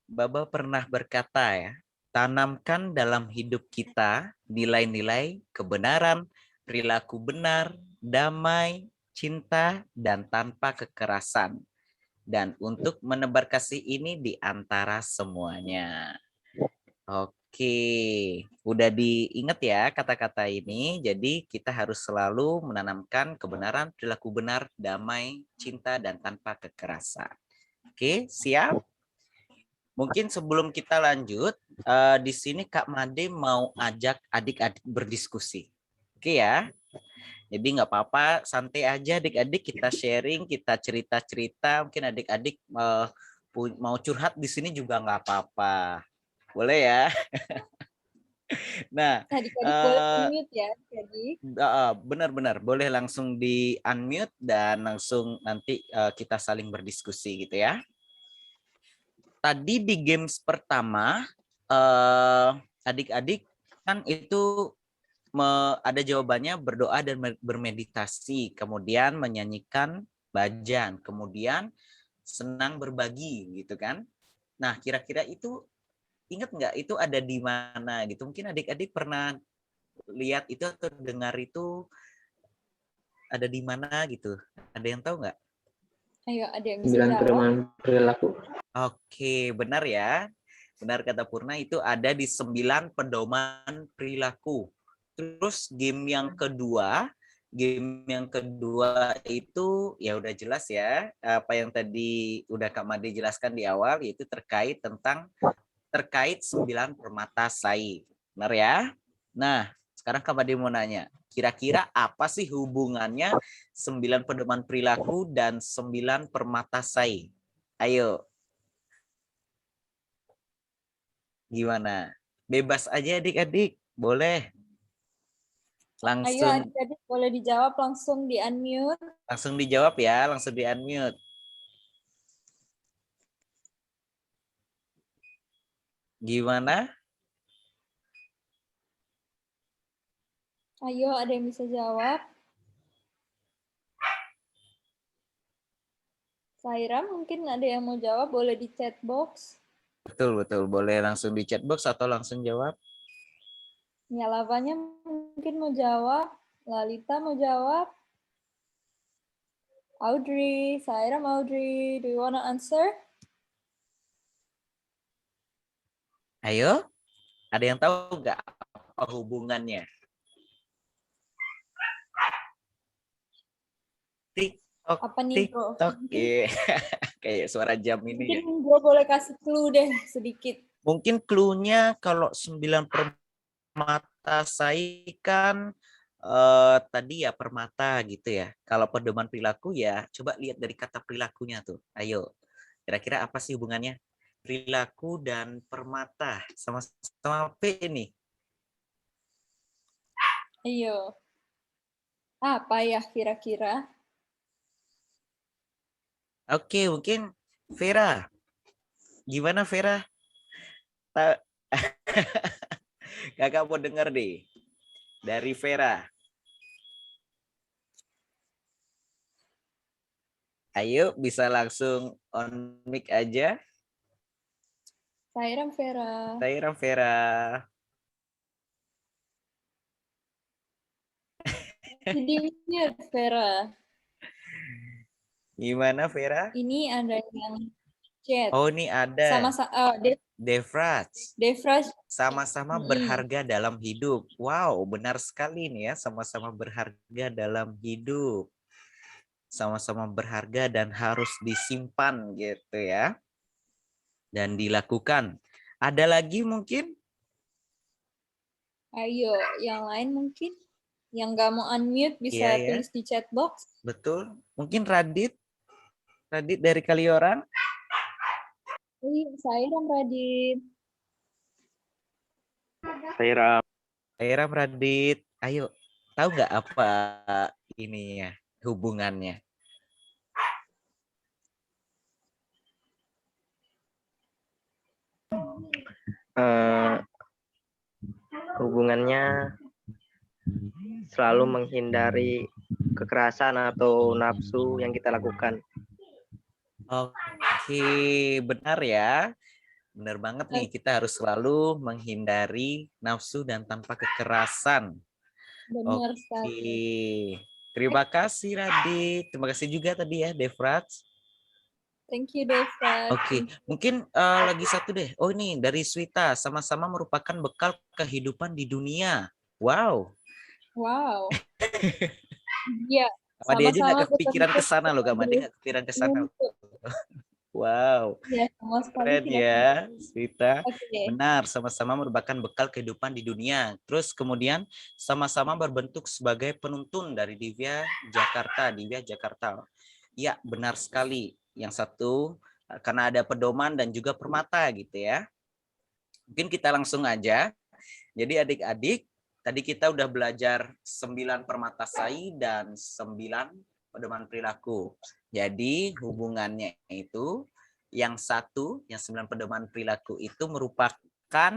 Baba pernah berkata ya, tanamkan dalam hidup kita nilai-nilai kebenaran, perilaku benar, damai, cinta, dan tanpa kekerasan. Dan untuk menebar kasih ini di antara semuanya. Oke, udah diingat ya kata-kata ini. Jadi kita harus selalu menanamkan kebenaran, perilaku benar, damai, cinta, dan tanpa kekerasan. Oke, siap? Mungkin sebelum kita lanjut, di sini Kak Made mau ajak adik-adik berdiskusi. Oke ya? Jadi nggak apa-apa, santai aja adik-adik, kita sharing, kita cerita-cerita. Mungkin adik-adik mau curhat di sini juga nggak apa-apa. Boleh ya? Nah, Adik-adik boleh unmute ya, jadi. Benar-benar boleh langsung di unmute dan langsung nanti kita saling berdiskusi gitu ya. Tadi di games pertama, adik-adik kan itu ada jawabannya berdoa dan bermeditasi, kemudian menyanyikan bacaan, kemudian senang berbagi gitu kan. Nah, kira-kira itu ingat nggak itu ada di mana gitu? Mungkin adik-adik pernah lihat itu atau dengar itu ada di mana gitu? Ada yang tahu nggak? Ayo, ada yang bisa 9 jawab? pedoman perilaku. Oke, benar ya. Benar kata Purna, itu ada di 9 pedoman perilaku. Terus game yang kedua itu ya udah jelas ya, apa yang tadi udah Kak Made jelaskan di awal, yaitu terkait 9 permata sai. Benar ya? Nah, sekarang Kak Made mau nanya, kira-kira apa sih hubungannya 9 pedoman perilaku dan 9 permata sai? Ayo. Gimana? Bebas aja adik-adik, boleh. Ayo Langsung adik-adik boleh dijawab langsung di unmute. langsung dijawab ya, langsung di unmute. Gimana? Ayo, ada yang bisa jawab? Saira mungkin ada yang mau jawab, boleh di chat box. Betul, boleh langsung di chat box atau langsung jawab. Ya, Lavanya mungkin mau jawab. Lalita mau jawab. Audrey, Saira, Audrey, do you wanna answer? Ayo, ada yang tahu nggak apa hubungannya? TikTok, Apa nih, Bro? TikTok. Yeah. Kayak suara jam ini ya. Mungkin gue boleh kasih clue deh sedikit. Mungkin clue-nya kalau 9 permata sai kan tadi ya permata gitu ya. Kalau pedoman perilaku ya coba lihat dari kata perilakunya tuh. Ayo, kira-kira apa sih hubungannya? Perilaku dan permata sama-sama P ini. Ayo. Apa ya kira-kira? Oke, mungkin Vera. Gimana Vera? Kakak mau dengar deh. Dari Vera. Ayo, bisa langsung on mic aja. Saira, Vera. Saira, Vera. Jadi Vera. Gimana Vera? Ini ada yang chat. Oh, ini ada. Devraj. Sama-sama berharga dalam hidup. Wow, benar sekali nih ya. Sama-sama berharga dalam hidup. Sama-sama berharga dan harus disimpan gitu ya. Dan dilakukan. Ada lagi mungkin? Ayo, yang lain mungkin? Yang nggak mau unmute bisa tulis di chat box. Betul. Mungkin Radit? Radit dari Kaliorang? Iya, Saira, Radit. Saira, Radit. Ayo, tahu nggak apa ini ya hubungannya? Hubungannya selalu menghindari kekerasan atau nafsu yang kita lakukan. Oke, benar ya. Benar banget nih, kita harus selalu menghindari nafsu dan tanpa kekerasan. Benar Oke. sekali. Terima kasih Radit. Terima kasih juga tadi ya Devrats. Thank you, Deva. Oke, mungkin lagi satu deh. Oh ini dari Swita, sama-sama merupakan bekal kehidupan di dunia. Wow. Wow. Iya, Kak Made aja nggak sama-sama kepikiran ke sana loh, Kak Made betul-betul nggak kepikiran ke sana. untuk Wow. ya sama sekali Keren tidak. ya, Swita. Oke. Benar, sama-sama merupakan bekal kehidupan di dunia. Terus kemudian sama-sama berbentuk sebagai penuntun dari Divya Jakarta. Ya, benar sekali. Yang satu karena ada pedoman dan juga permata gitu ya. Mungkin kita langsung aja. Jadi adik-adik, tadi kita udah belajar 9 permatasai dan 9 pedoman perilaku. Jadi hubungannya itu yang satu, yang 9 pedoman perilaku itu merupakan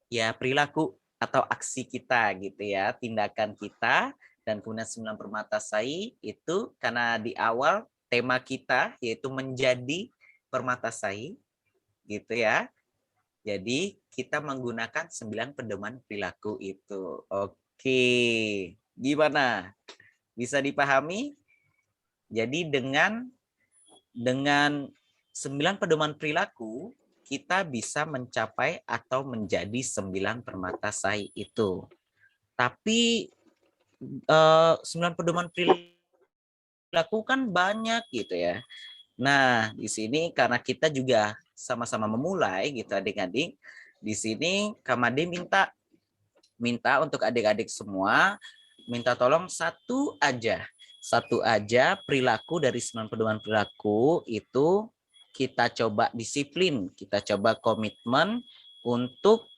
ya perilaku atau aksi kita gitu ya, tindakan kita. Dan kemudian 9 permatasai itu karena di awal tema kita yaitu menjadi permatasai gitu ya. Jadi kita menggunakan 9 pedoman perilaku itu. Oke, gimana? Bisa dipahami? Jadi dengan 9 pedoman perilaku, kita bisa mencapai atau menjadi 9 permatasai itu. Tapi 9 pedoman perilaku kan banyak gitu ya. Nah, di sini karena kita juga sama-sama memulai gitu adik-adik. Di sini Kak Made minta untuk adik-adik semua minta tolong satu aja perilaku dari 9 pedoman perilaku itu kita coba disiplin, kita coba komitmen untuk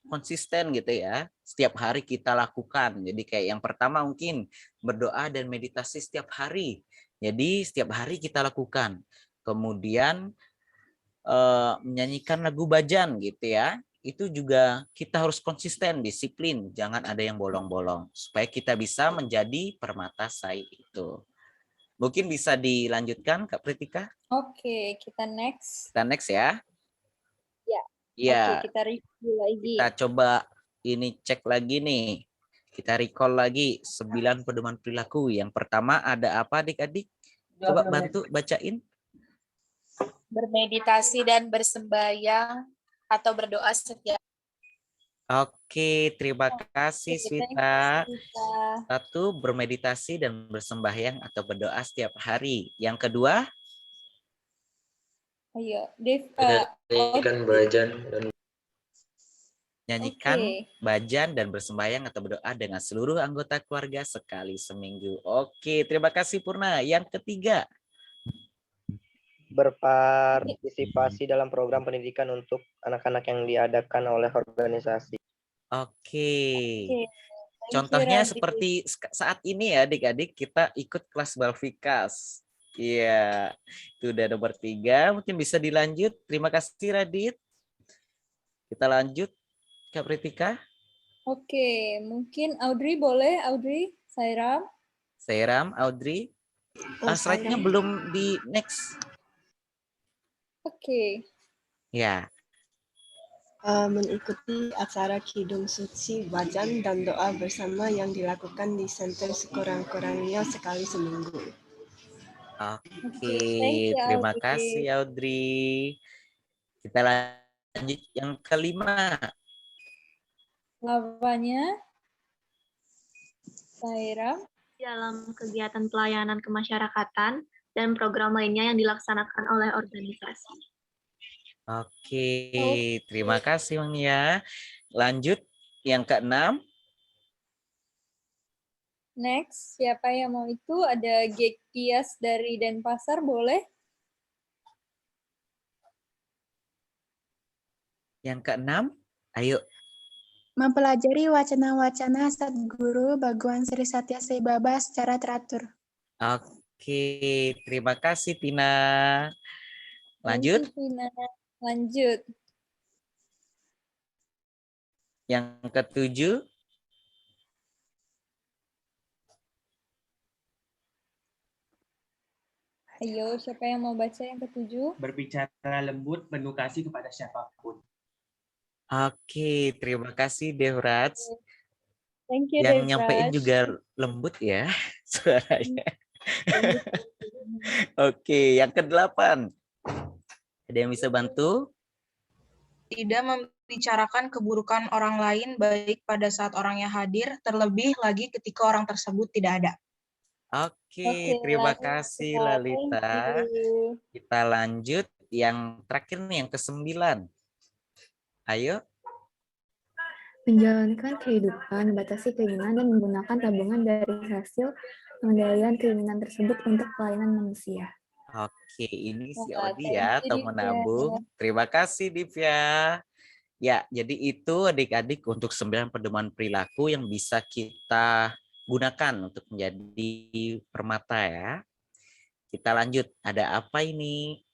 konsisten gitu ya. Setiap hari kita lakukan. Jadi kayak yang pertama mungkin berdoa dan meditasi setiap hari. Jadi setiap hari kita lakukan. Kemudian menyanyikan lagu bhajan gitu ya. Itu juga kita harus konsisten, disiplin, jangan ada yang bolong-bolong supaya kita bisa menjadi permatasai itu. Mungkin bisa dilanjutkan Kak Pritika? Oke, kita next. Kita next ya. Ya. Iya. Oke, kita review lagi. Kita coba ini cek lagi nih. Kita recall lagi 9 pedoman perilaku. Yang pertama ada apa adik-adik? Coba bantu bacain. Bermeditasi dan bersembahyang atau berdoa setiap. Oke, terima kasih Swita. Kita. Satu, bermeditasi dan bersembahyang atau berdoa setiap hari. Yang kedua? Ayo, Dev. Nyanyikan bhajan dan Nyanyikan bhajan dan bersembahyang atau berdoa dengan seluruh anggota keluarga sekali seminggu. Oke, terima kasih Purna. Yang ketiga? berpartisipasi dalam program pendidikan untuk anak-anak yang diadakan oleh organisasi. Oke. Thank Contohnya you, seperti saat ini ya adik-adik kita ikut kelas Balfikas. Iya, itu udah nomor 3. Mungkin bisa dilanjut. Terima kasih Radit. Kita lanjut Kak Pritika. Oke, mungkin Audrey boleh? Audrey, Sairam, Audrey. Slide-nya Sairam. belum di next. Oke. Ya. Mengikuti acara Kidung Suci, bhajan dan doa bersama yang dilakukan di center sekurang-kurangnya sekali seminggu. Oke, thank you, terima Audrey. kasih Audrey. Kita lanjut yang kelima. Lavanya, Sairam. Dalam kegiatan pelayanan kemasyarakatan dan program lainnya yang dilaksanakan oleh organisasi. Oke, terima kasih Bang ya. Lanjut yang keenam. Next, siapa yang mau itu? Ada Gekias dari Denpasar, boleh? Yang keenam, ayo. Mempelajari wacana-wacana Sadguru Bhagwan Sri Satya Sai Baba secara teratur. Oke, terima kasih Tina. Lanjut. Thank you, Tina. Lanjut. Yang ketujuh. Ayo, siapa yang mau baca yang ke-7? Berbicara lembut, penuh kasih kepada siapapun. Oke, terima kasih Devraj. Thank you, Yang nyampein Devraj. juga lembut ya suaranya. Oke, yang ke-8. Ada yang bisa bantu? Tidak membicarakan keburukan orang lain baik pada saat orangnya hadir, terlebih lagi ketika orang tersebut tidak ada. Oke, terima kasih Lalita. Kita lanjut yang terakhir nih, yang ke-9. Ayo. Menjalankan kehidupan, membatasi keinginan, dan menggunakan tabungan dari hasil pengendalian keinginan tersebut untuk pelayanan manusia. Oke, ini si Wah, Odi ya, atau thank you, menabung. Terima kasih Divya. Ya, jadi itu adik-adik untuk 9 pedoman perilaku yang bisa kita gunakan untuk menjadi permata ya. Kita lanjut, ada apa ini?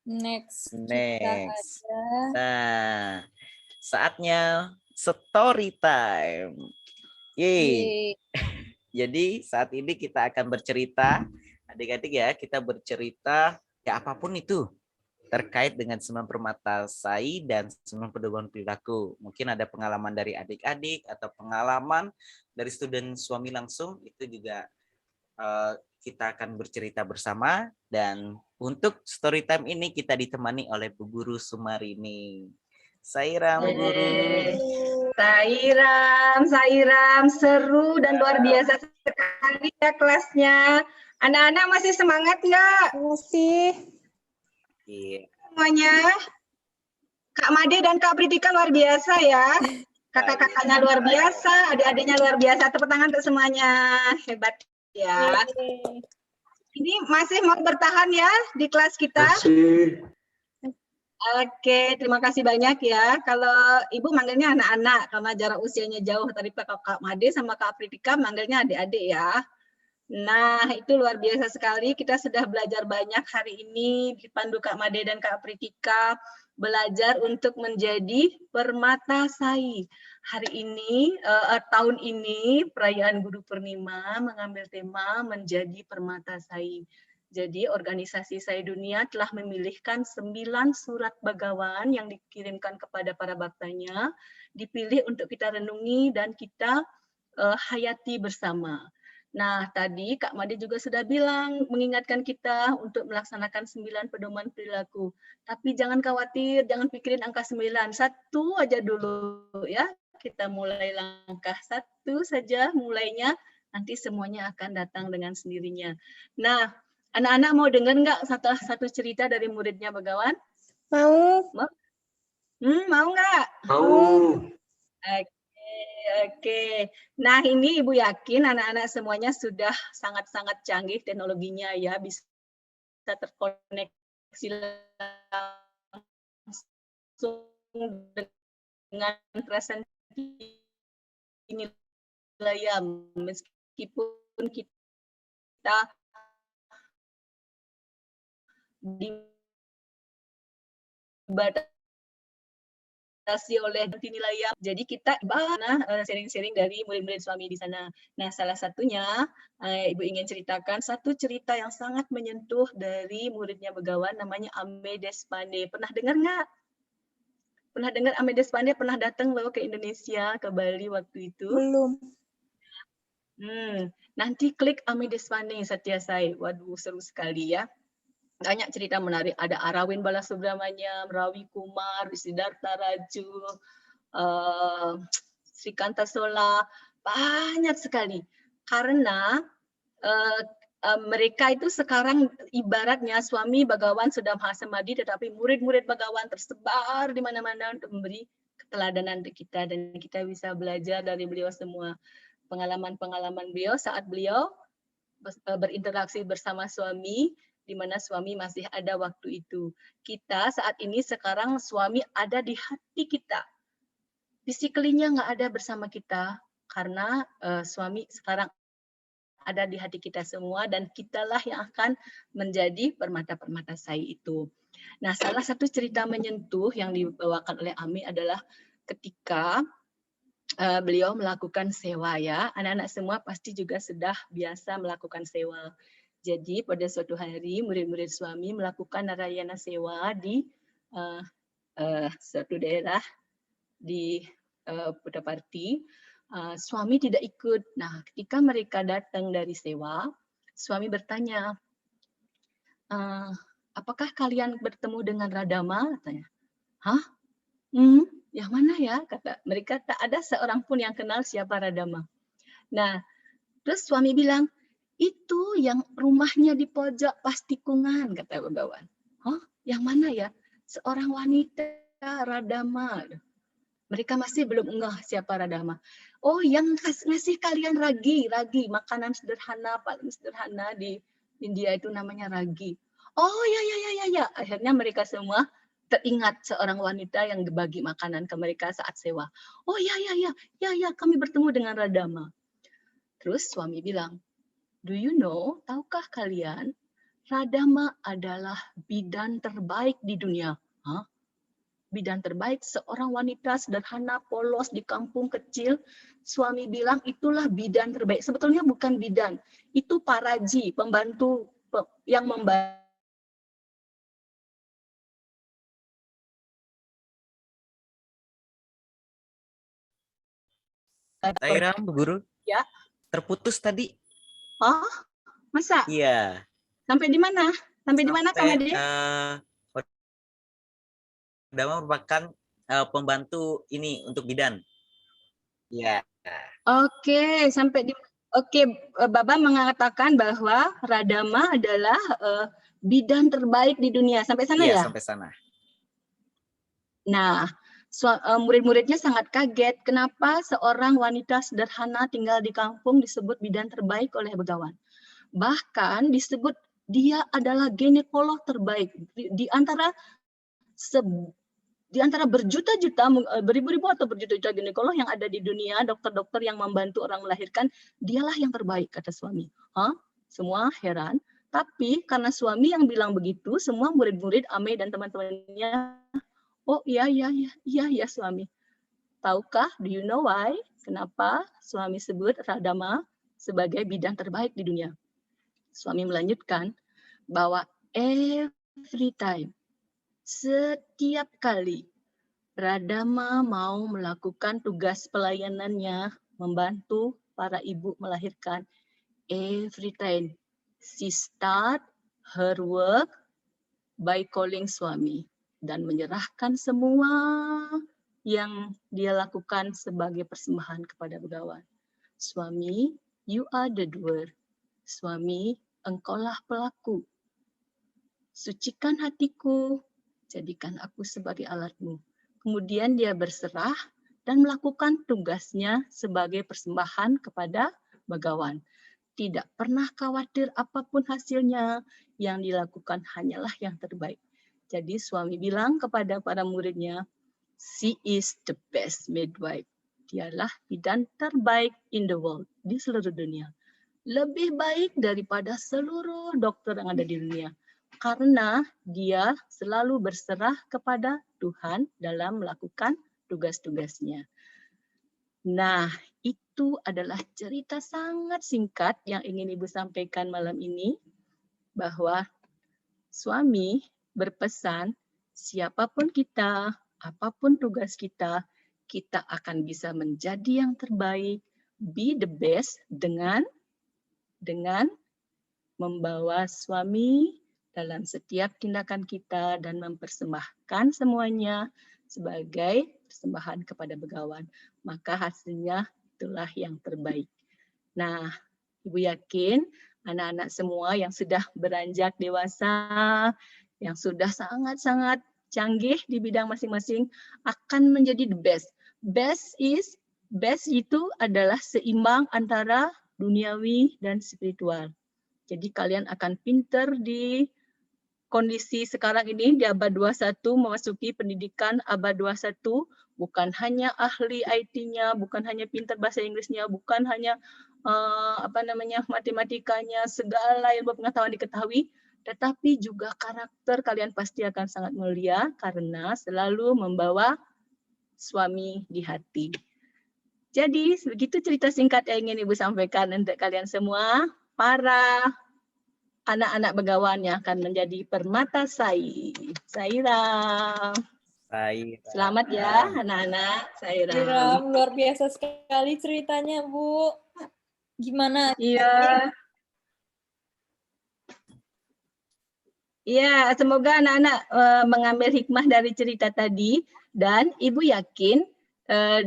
Next. Next. Kita ada... Nah, saatnya story time. Yeay. Jadi saat ini kita akan bercerita, adik-adik ya, kita bercerita ya apapun itu terkait dengan 9 permata SAI dan 9 pedoman perilaku. Mungkin ada pengalaman dari adik-adik atau pengalaman dari student suami langsung, itu juga kita akan bercerita bersama. Dan untuk story time ini kita ditemani oleh Bu Guru Sumarini. Sairam Guru. Sairam, seru dan luar biasa sekali ya kelasnya. Anak-anak masih semangat nggak? Masih. Iya. Semuanya. Kak Made dan Kak Pritika luar biasa ya. Kakak-kakaknya luar biasa, adik-adiknya luar biasa. Tepuk tangan untuk semuanya. Hebat ya. Ini masih mau bertahan ya di kelas kita? Masih. Oke, terima kasih banyak ya. Kalau Ibu manggilnya anak-anak karena jarak usianya jauh dari Kak Made sama Kak Pritika manggilnya adik-adik ya. Nah, itu luar biasa sekali. Kita sudah belajar banyak hari ini dipandu Kak Made dan Kak Pritika, belajar untuk menjadi permata SAI. Hari ini, tahun ini perayaan Guru Purnima mengambil tema menjadi permata SAI. Jadi organisasi SAI Dunia telah memilihkan 9 surat bagawan yang dikirimkan kepada para baktanya, dipilih untuk kita renungi dan kita hayati bersama. Nah, tadi Kak Made juga sudah bilang, mengingatkan kita untuk melaksanakan 9 pedoman perilaku. Tapi jangan khawatir, jangan pikirin angka 9, satu aja dulu ya. Kita mulai langkah satu saja mulainya, nanti semuanya akan datang dengan sendirinya. Nah, anak-anak mau dengar nggak satu cerita dari muridnya Bagawan? Mau. Mau nggak? Mau. Oke. Nah, ini Ibu yakin anak-anak semuanya sudah sangat-sangat canggih teknologinya ya, bisa terkoneksi langsung dengan presentasi nilai meskipun kita dibatasi oleh nilai. Jadi kita sharing-sharing dari murid-murid suami di sana. Nah, salah satunya Ibu ingin ceritakan satu cerita yang sangat menyentuh dari muridnya Begawan, namanya Ame Despane. Pernah dengar nggak? Pernah dengar Ame Despane pernah datang loh ke Indonesia, ke Bali waktu itu? Belum. Nanti klik Ame Despane Satya Sai. Waduh, seru sekali ya. Banyak cerita menarik. Ada Arawin Balasubramanyam, Rawi Kumar, Siddhartha Raju, Srikanta Sola, banyak sekali. Karena mereka itu sekarang ibaratnya suami Bagawan sudah Mahasamadhi, tetapi murid-murid Bagawan tersebar di mana-mana untuk memberi keteladanan untuk kita, dan kita bisa belajar dari beliau semua. Pengalaman-pengalaman beliau saat beliau berinteraksi bersama suami, di mana suami masih ada waktu itu. Kita saat ini sekarang suami ada di hati kita. Physically-nya nggak ada bersama kita, karena suami sekarang ada di hati kita semua, dan kitalah yang akan menjadi permata-permata SAI itu. Nah, salah satu cerita menyentuh yang dibawakan oleh Ami adalah ketika beliau melakukan sewa ya. Anak-anak semua pasti juga sudah biasa melakukan sewa. Jadi pada suatu hari murid-murid suami melakukan narayana sewa di suatu daerah di Puttaparthi. Suami tidak ikut. Nah, ketika mereka datang dari sewa, suami bertanya, apakah kalian bertemu dengan Radama? Katanya. Hah? Yang mana ya? Kata mereka, tak ada seorang pun yang kenal siapa Radama. Nah, terus suami bilang, itu yang rumahnya di pojok pas tikungan, kata Begawan. Hah? Yang mana ya? Seorang wanita, Radama. Mereka masih belum ngeh siapa Radama. Oh, yang ngasih kalian ragi, makanan sederhana, paling sederhana di India itu namanya ragi. Oh ya. Akhirnya mereka semua teringat seorang wanita yang berbagi makanan ke mereka saat sewa. Oh ya, kami bertemu dengan Radama. Terus suami bilang, do you know, tahukah kalian, Radama adalah bidan terbaik di dunia. Hah? Bidan terbaik, seorang wanita sederhana, polos di kampung kecil. Suami bilang itulah bidan terbaik. Sebetulnya bukan bidan, itu paraji, pembantu yang membantu. Saira, Bu Guru. Ya. Terputus tadi. Oh, masa? Iya. Sampai di mana? Sampai di mana, Kang Ade? Radama merupakan pembantu ini untuk bidan. Iya. Oke, sampai di Baba mengatakan bahwa Radama adalah bidan terbaik di dunia. Sampai sana ya? Iya, sampai sana. Nah, murid-muridnya sangat kaget kenapa seorang wanita sederhana tinggal di kampung disebut bidan terbaik oleh Begawan. Bahkan disebut dia adalah ginekolog terbaik di antara berjuta-juta, beribu-ribu atau berjuta-juta ginekolog yang ada di dunia, dokter-dokter yang membantu orang melahirkan, dialah yang terbaik, kata suami. Hah? Semua heran. Tapi karena suami yang bilang begitu, semua murid-murid Ame dan teman-temannya, oh iya suami. Tahukah, do you know why? Kenapa suami sebut Radama sebagai bidan terbaik di dunia? Suami melanjutkan bahwa every time, setiap kali Radama mau melakukan tugas pelayanannya, membantu para ibu melahirkan, every time she start her work by calling suami dan menyerahkan semua yang dia lakukan sebagai persembahan kepada Begawan. Suami, you are the doer. Suami, engkaulah pelaku. Sucikan hatiku, jadikan aku sebagai alatmu. Kemudian dia berserah dan melakukan tugasnya sebagai persembahan kepada Begawan. Tidak pernah khawatir apapun hasilnya, yang dilakukan hanyalah yang terbaik. Jadi suami bilang kepada para muridnya, she is the best midwife. Dialah bidan terbaik in the world, di seluruh dunia. Lebih baik daripada seluruh dokter yang ada di dunia. Karena dia selalu berserah kepada Tuhan dalam melakukan tugas-tugasnya. Nah, itu adalah cerita sangat singkat yang ingin Ibu sampaikan malam ini, bahwa suami berpesan, siapapun kita, apapun tugas kita, kita akan bisa menjadi yang terbaik, be the best, dengan membawa suami dalam setiap tindakan kita dan mempersembahkan semuanya sebagai persembahan kepada Begawan. Maka hasilnya itulah yang terbaik. Nah, Ibu yakin anak-anak semua yang sudah beranjak dewasa, yang sudah sangat-sangat canggih di bidang masing-masing akan menjadi the best. Best itu adalah seimbang antara duniawi dan spiritual. Jadi kalian akan pinter di kondisi sekarang ini di abad 21, memasuki pendidikan abad 21, bukan hanya ahli IT-nya, bukan hanya pintar bahasa Inggrisnya, bukan hanya matematikanya, segala ilmu pengetahuan diketahui, tetapi juga karakter kalian pasti akan sangat mulia karena selalu membawa suami di hati. Jadi begitu cerita singkat yang ingin Ibu sampaikan untuk kalian semua, para anak-anak Begawan yang akan menjadi permata Sairam. Selamat ya anak-anak Sairam. Sairam, luar biasa sekali ceritanya, Bu. Gimana? Iya. Iya, semoga anak-anak mengambil hikmah dari cerita tadi, dan Ibu yakin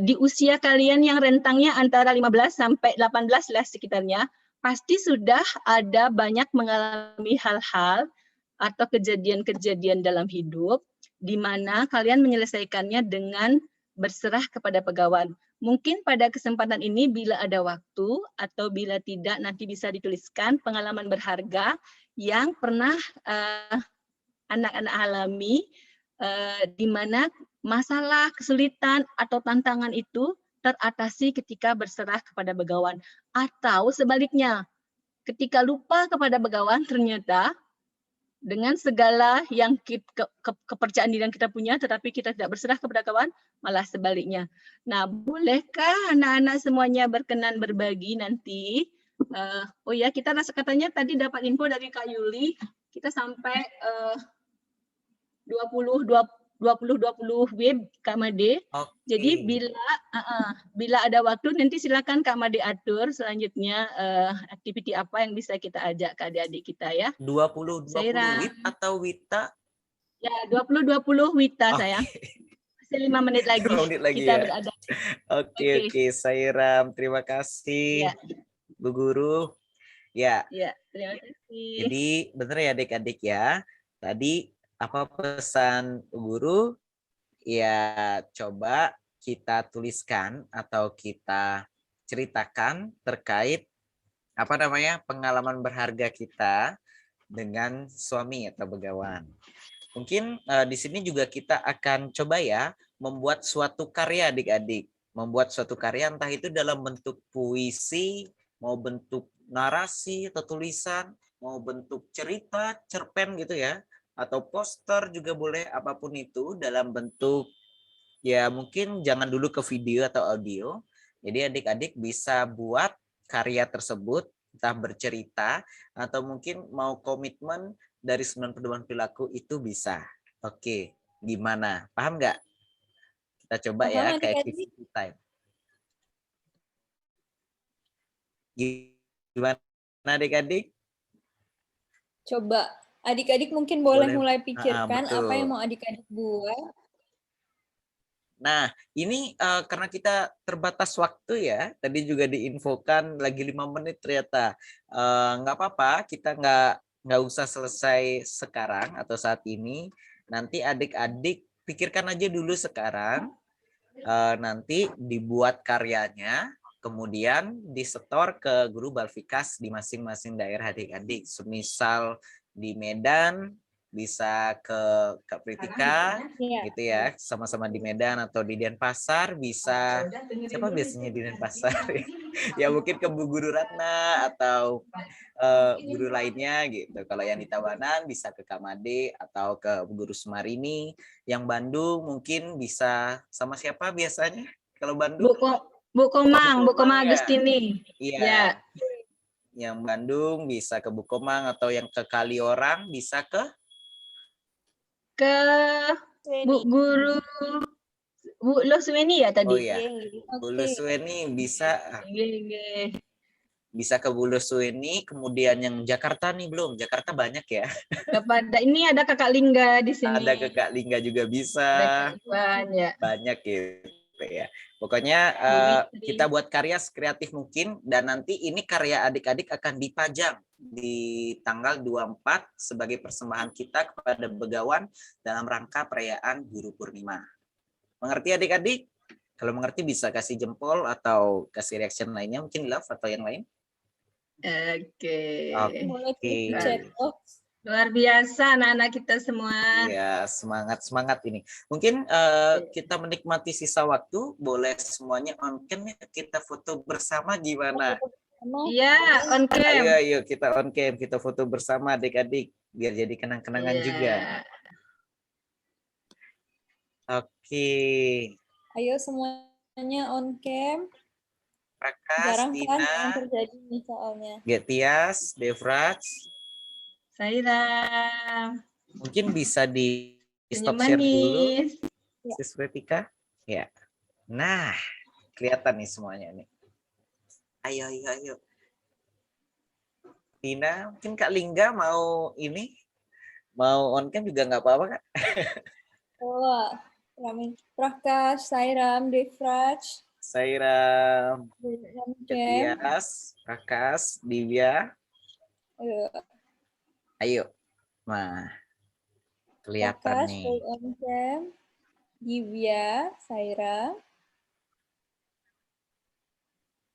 di usia kalian yang rentangnya antara 15 sampai 18 lah sekitarnya, pasti sudah ada banyak mengalami hal-hal atau kejadian-kejadian dalam hidup di mana kalian menyelesaikannya dengan berserah kepada Begawan. Mungkin pada kesempatan ini bila ada waktu atau bila tidak nanti bisa dituliskan pengalaman berharga yang pernah anak-anak alami di mana masalah, kesulitan atau tantangan itu teratasi ketika berserah kepada Begawan. Atau sebaliknya, ketika lupa kepada Begawan ternyata dengan segala yang kepercayaan diri yang kita punya, tetapi kita tidak berserah kepada kawan, malah sebaliknya. Nah, bolehkah anak-anak semuanya berkenan berbagi nanti? Oh ya, kita katanya tadi dapat info dari Kak Yuli, kita sampai 20 web Kak Made. Okay. Jadi bila ada waktu nanti silakan Kak Made atur selanjutnya aktiviti apa yang bisa kita ajak ke adik-adik kita ya. 20 web atau Wita? Ya, 20 Wita sayang. Masih 5 menit lagi. 5 menit lagi kita ya. berada. Oke, Sairam, terima kasih. Ya. Bu Guru. Ya. Ya, terima kasih. Jadi benar ya adik-adik ya. Tadi apa pesan guru? Ya, coba kita tuliskan atau kita ceritakan terkait apa namanya pengalaman berharga kita dengan suami atau Begawan. Mungkin di sini juga kita akan coba ya membuat suatu karya adik-adik, membuat suatu karya entah itu dalam bentuk puisi, mau bentuk narasi atau tulisan, mau bentuk cerita, cerpen gitu ya. Atau poster juga boleh, apapun itu dalam bentuk ya mungkin jangan dulu ke video atau audio. Jadi adik-adik bisa buat karya tersebut entah bercerita atau mungkin mau komitmen dari 9 pedoman perilaku itu bisa. Oke, gimana? Paham nggak? Kita coba ya ke activity time. Gimana adik-adik? Coba. Adik-adik mungkin boleh mulai pikirkan apa yang mau adik-adik buat. Nah, ini karena kita terbatas waktu ya, tadi juga diinfokan lagi 5 menit ternyata. Nggak apa-apa, kita nggak usah selesai sekarang atau saat ini. Nanti adik-adik pikirkan aja dulu sekarang, nanti dibuat karyanya, kemudian disetor ke guru Balfikas di masing-masing daerah adik-adik. Semisal di Medan bisa ke Kak Pritika gitu ya, sama-sama di Medan, atau di Denpasar bisa siapa biasanya di Denpasar ya mungkin ke Bu Guru Ratna atau guru lainnya gitu. Kalau yang di Tabanan bisa ke Kak Made atau ke Bu Guru Sumarini. Yang Bandung mungkin bisa sama siapa biasanya kalau Bandung? Bu Komang Agustini. Iya. Ya. Yang Bandung bisa ke Bukomang, atau yang ke Kaliorang bisa ke Bu Guru Bu Losweni ya tadi. Oh iya. Bu Losweni bisa ke Bu Losweni. Kemudian yang Jakarta nih belum. Jakarta banyak ya. Kepada ini ada Kakak Lingga di sini. Ada Kakak Lingga juga bisa. Banyak gitu ya. Pokoknya kita buat karya sekreatif mungkin, dan nanti ini karya adik-adik akan dipajang di tanggal 24 sebagai persembahan kita kepada Begawan dalam rangka perayaan Guru Purnima. Mengerti adik-adik? Kalau mengerti bisa kasih jempol atau kasih reaction lainnya, mungkin love atau yang lain. Oke. Oke. Luar biasa anak-anak kita semua. Ya, semangat ini. Mungkin kita menikmati sisa waktu, boleh semuanya on cam ya, kita foto bersama gimana? Iya, on cam. Ayo kita on cam, kita foto bersama adik-adik biar jadi kenang-kenangan juga. Oke. Ayo semuanya on cam. Prakas, jarang Tina, kan yang terjadi nih soalnya. Getias, Devraj. Sairam. Mungkin bisa di stop Senyum share dulu, manis. Sis Fretika. Ya. Nah, kelihatan nih semuanya nih. Ayo, ayo, ayo. Tina, mungkin Kak Lingga mau ini, mau on cam juga nggak apa-apa, Kak. Oh, Ramin. Prakash, Sairam, Devraj. Sairam, Cem. Tias, Prakas, Divya. Ayo. Nah, kelihatan Prakash, nih. Cem. Divya, Sairam.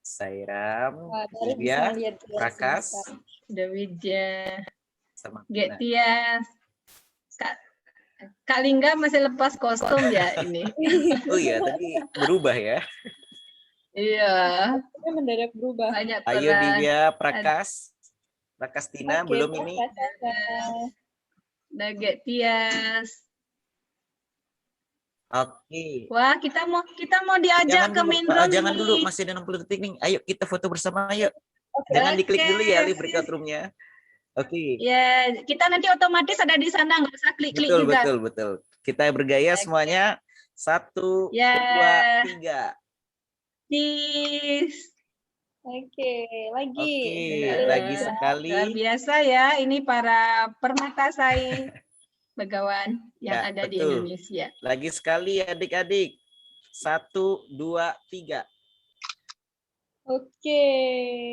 Sairam, Baru bisa Divya, lihat Prakas, Widya, sama Getias. Kak Lingga masih lepas kostum ya ini. Oh iya, tadi berubah ya. Iya. Mendadak berubah. Banyak Ayo peran. Divya, Prakas. Prakas Tina belum ini. Ada Getias. Oke. Wah, kita mau diajak ke main room. Jangan nih. dulu, masih ada 60 detik nih. Ayo kita foto bersama, ayo. Jangan diklik dulu ya, Li, breakout room-nya. Oke. Ya, kita nanti otomatis ada di sana, nggak usah klik-klik Betul, juga. betul. Kita bergaya semuanya. 1, 2, 3. Cheese. Oke, lagi. Lagi sekali. Luar biasa ya, ini para permatasai begawan yang Ya, ada di betul. Indonesia. Lagi sekali adik-adik. 1, 2, 3. Oke.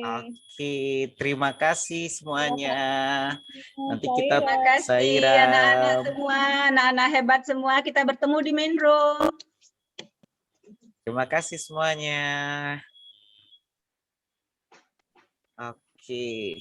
Oke, terima kasih semuanya. Nanti kita Terima kasih anak-anak semua, anak-anak hebat semua. Kita bertemu di main room. Terima kasih semuanya. Oke.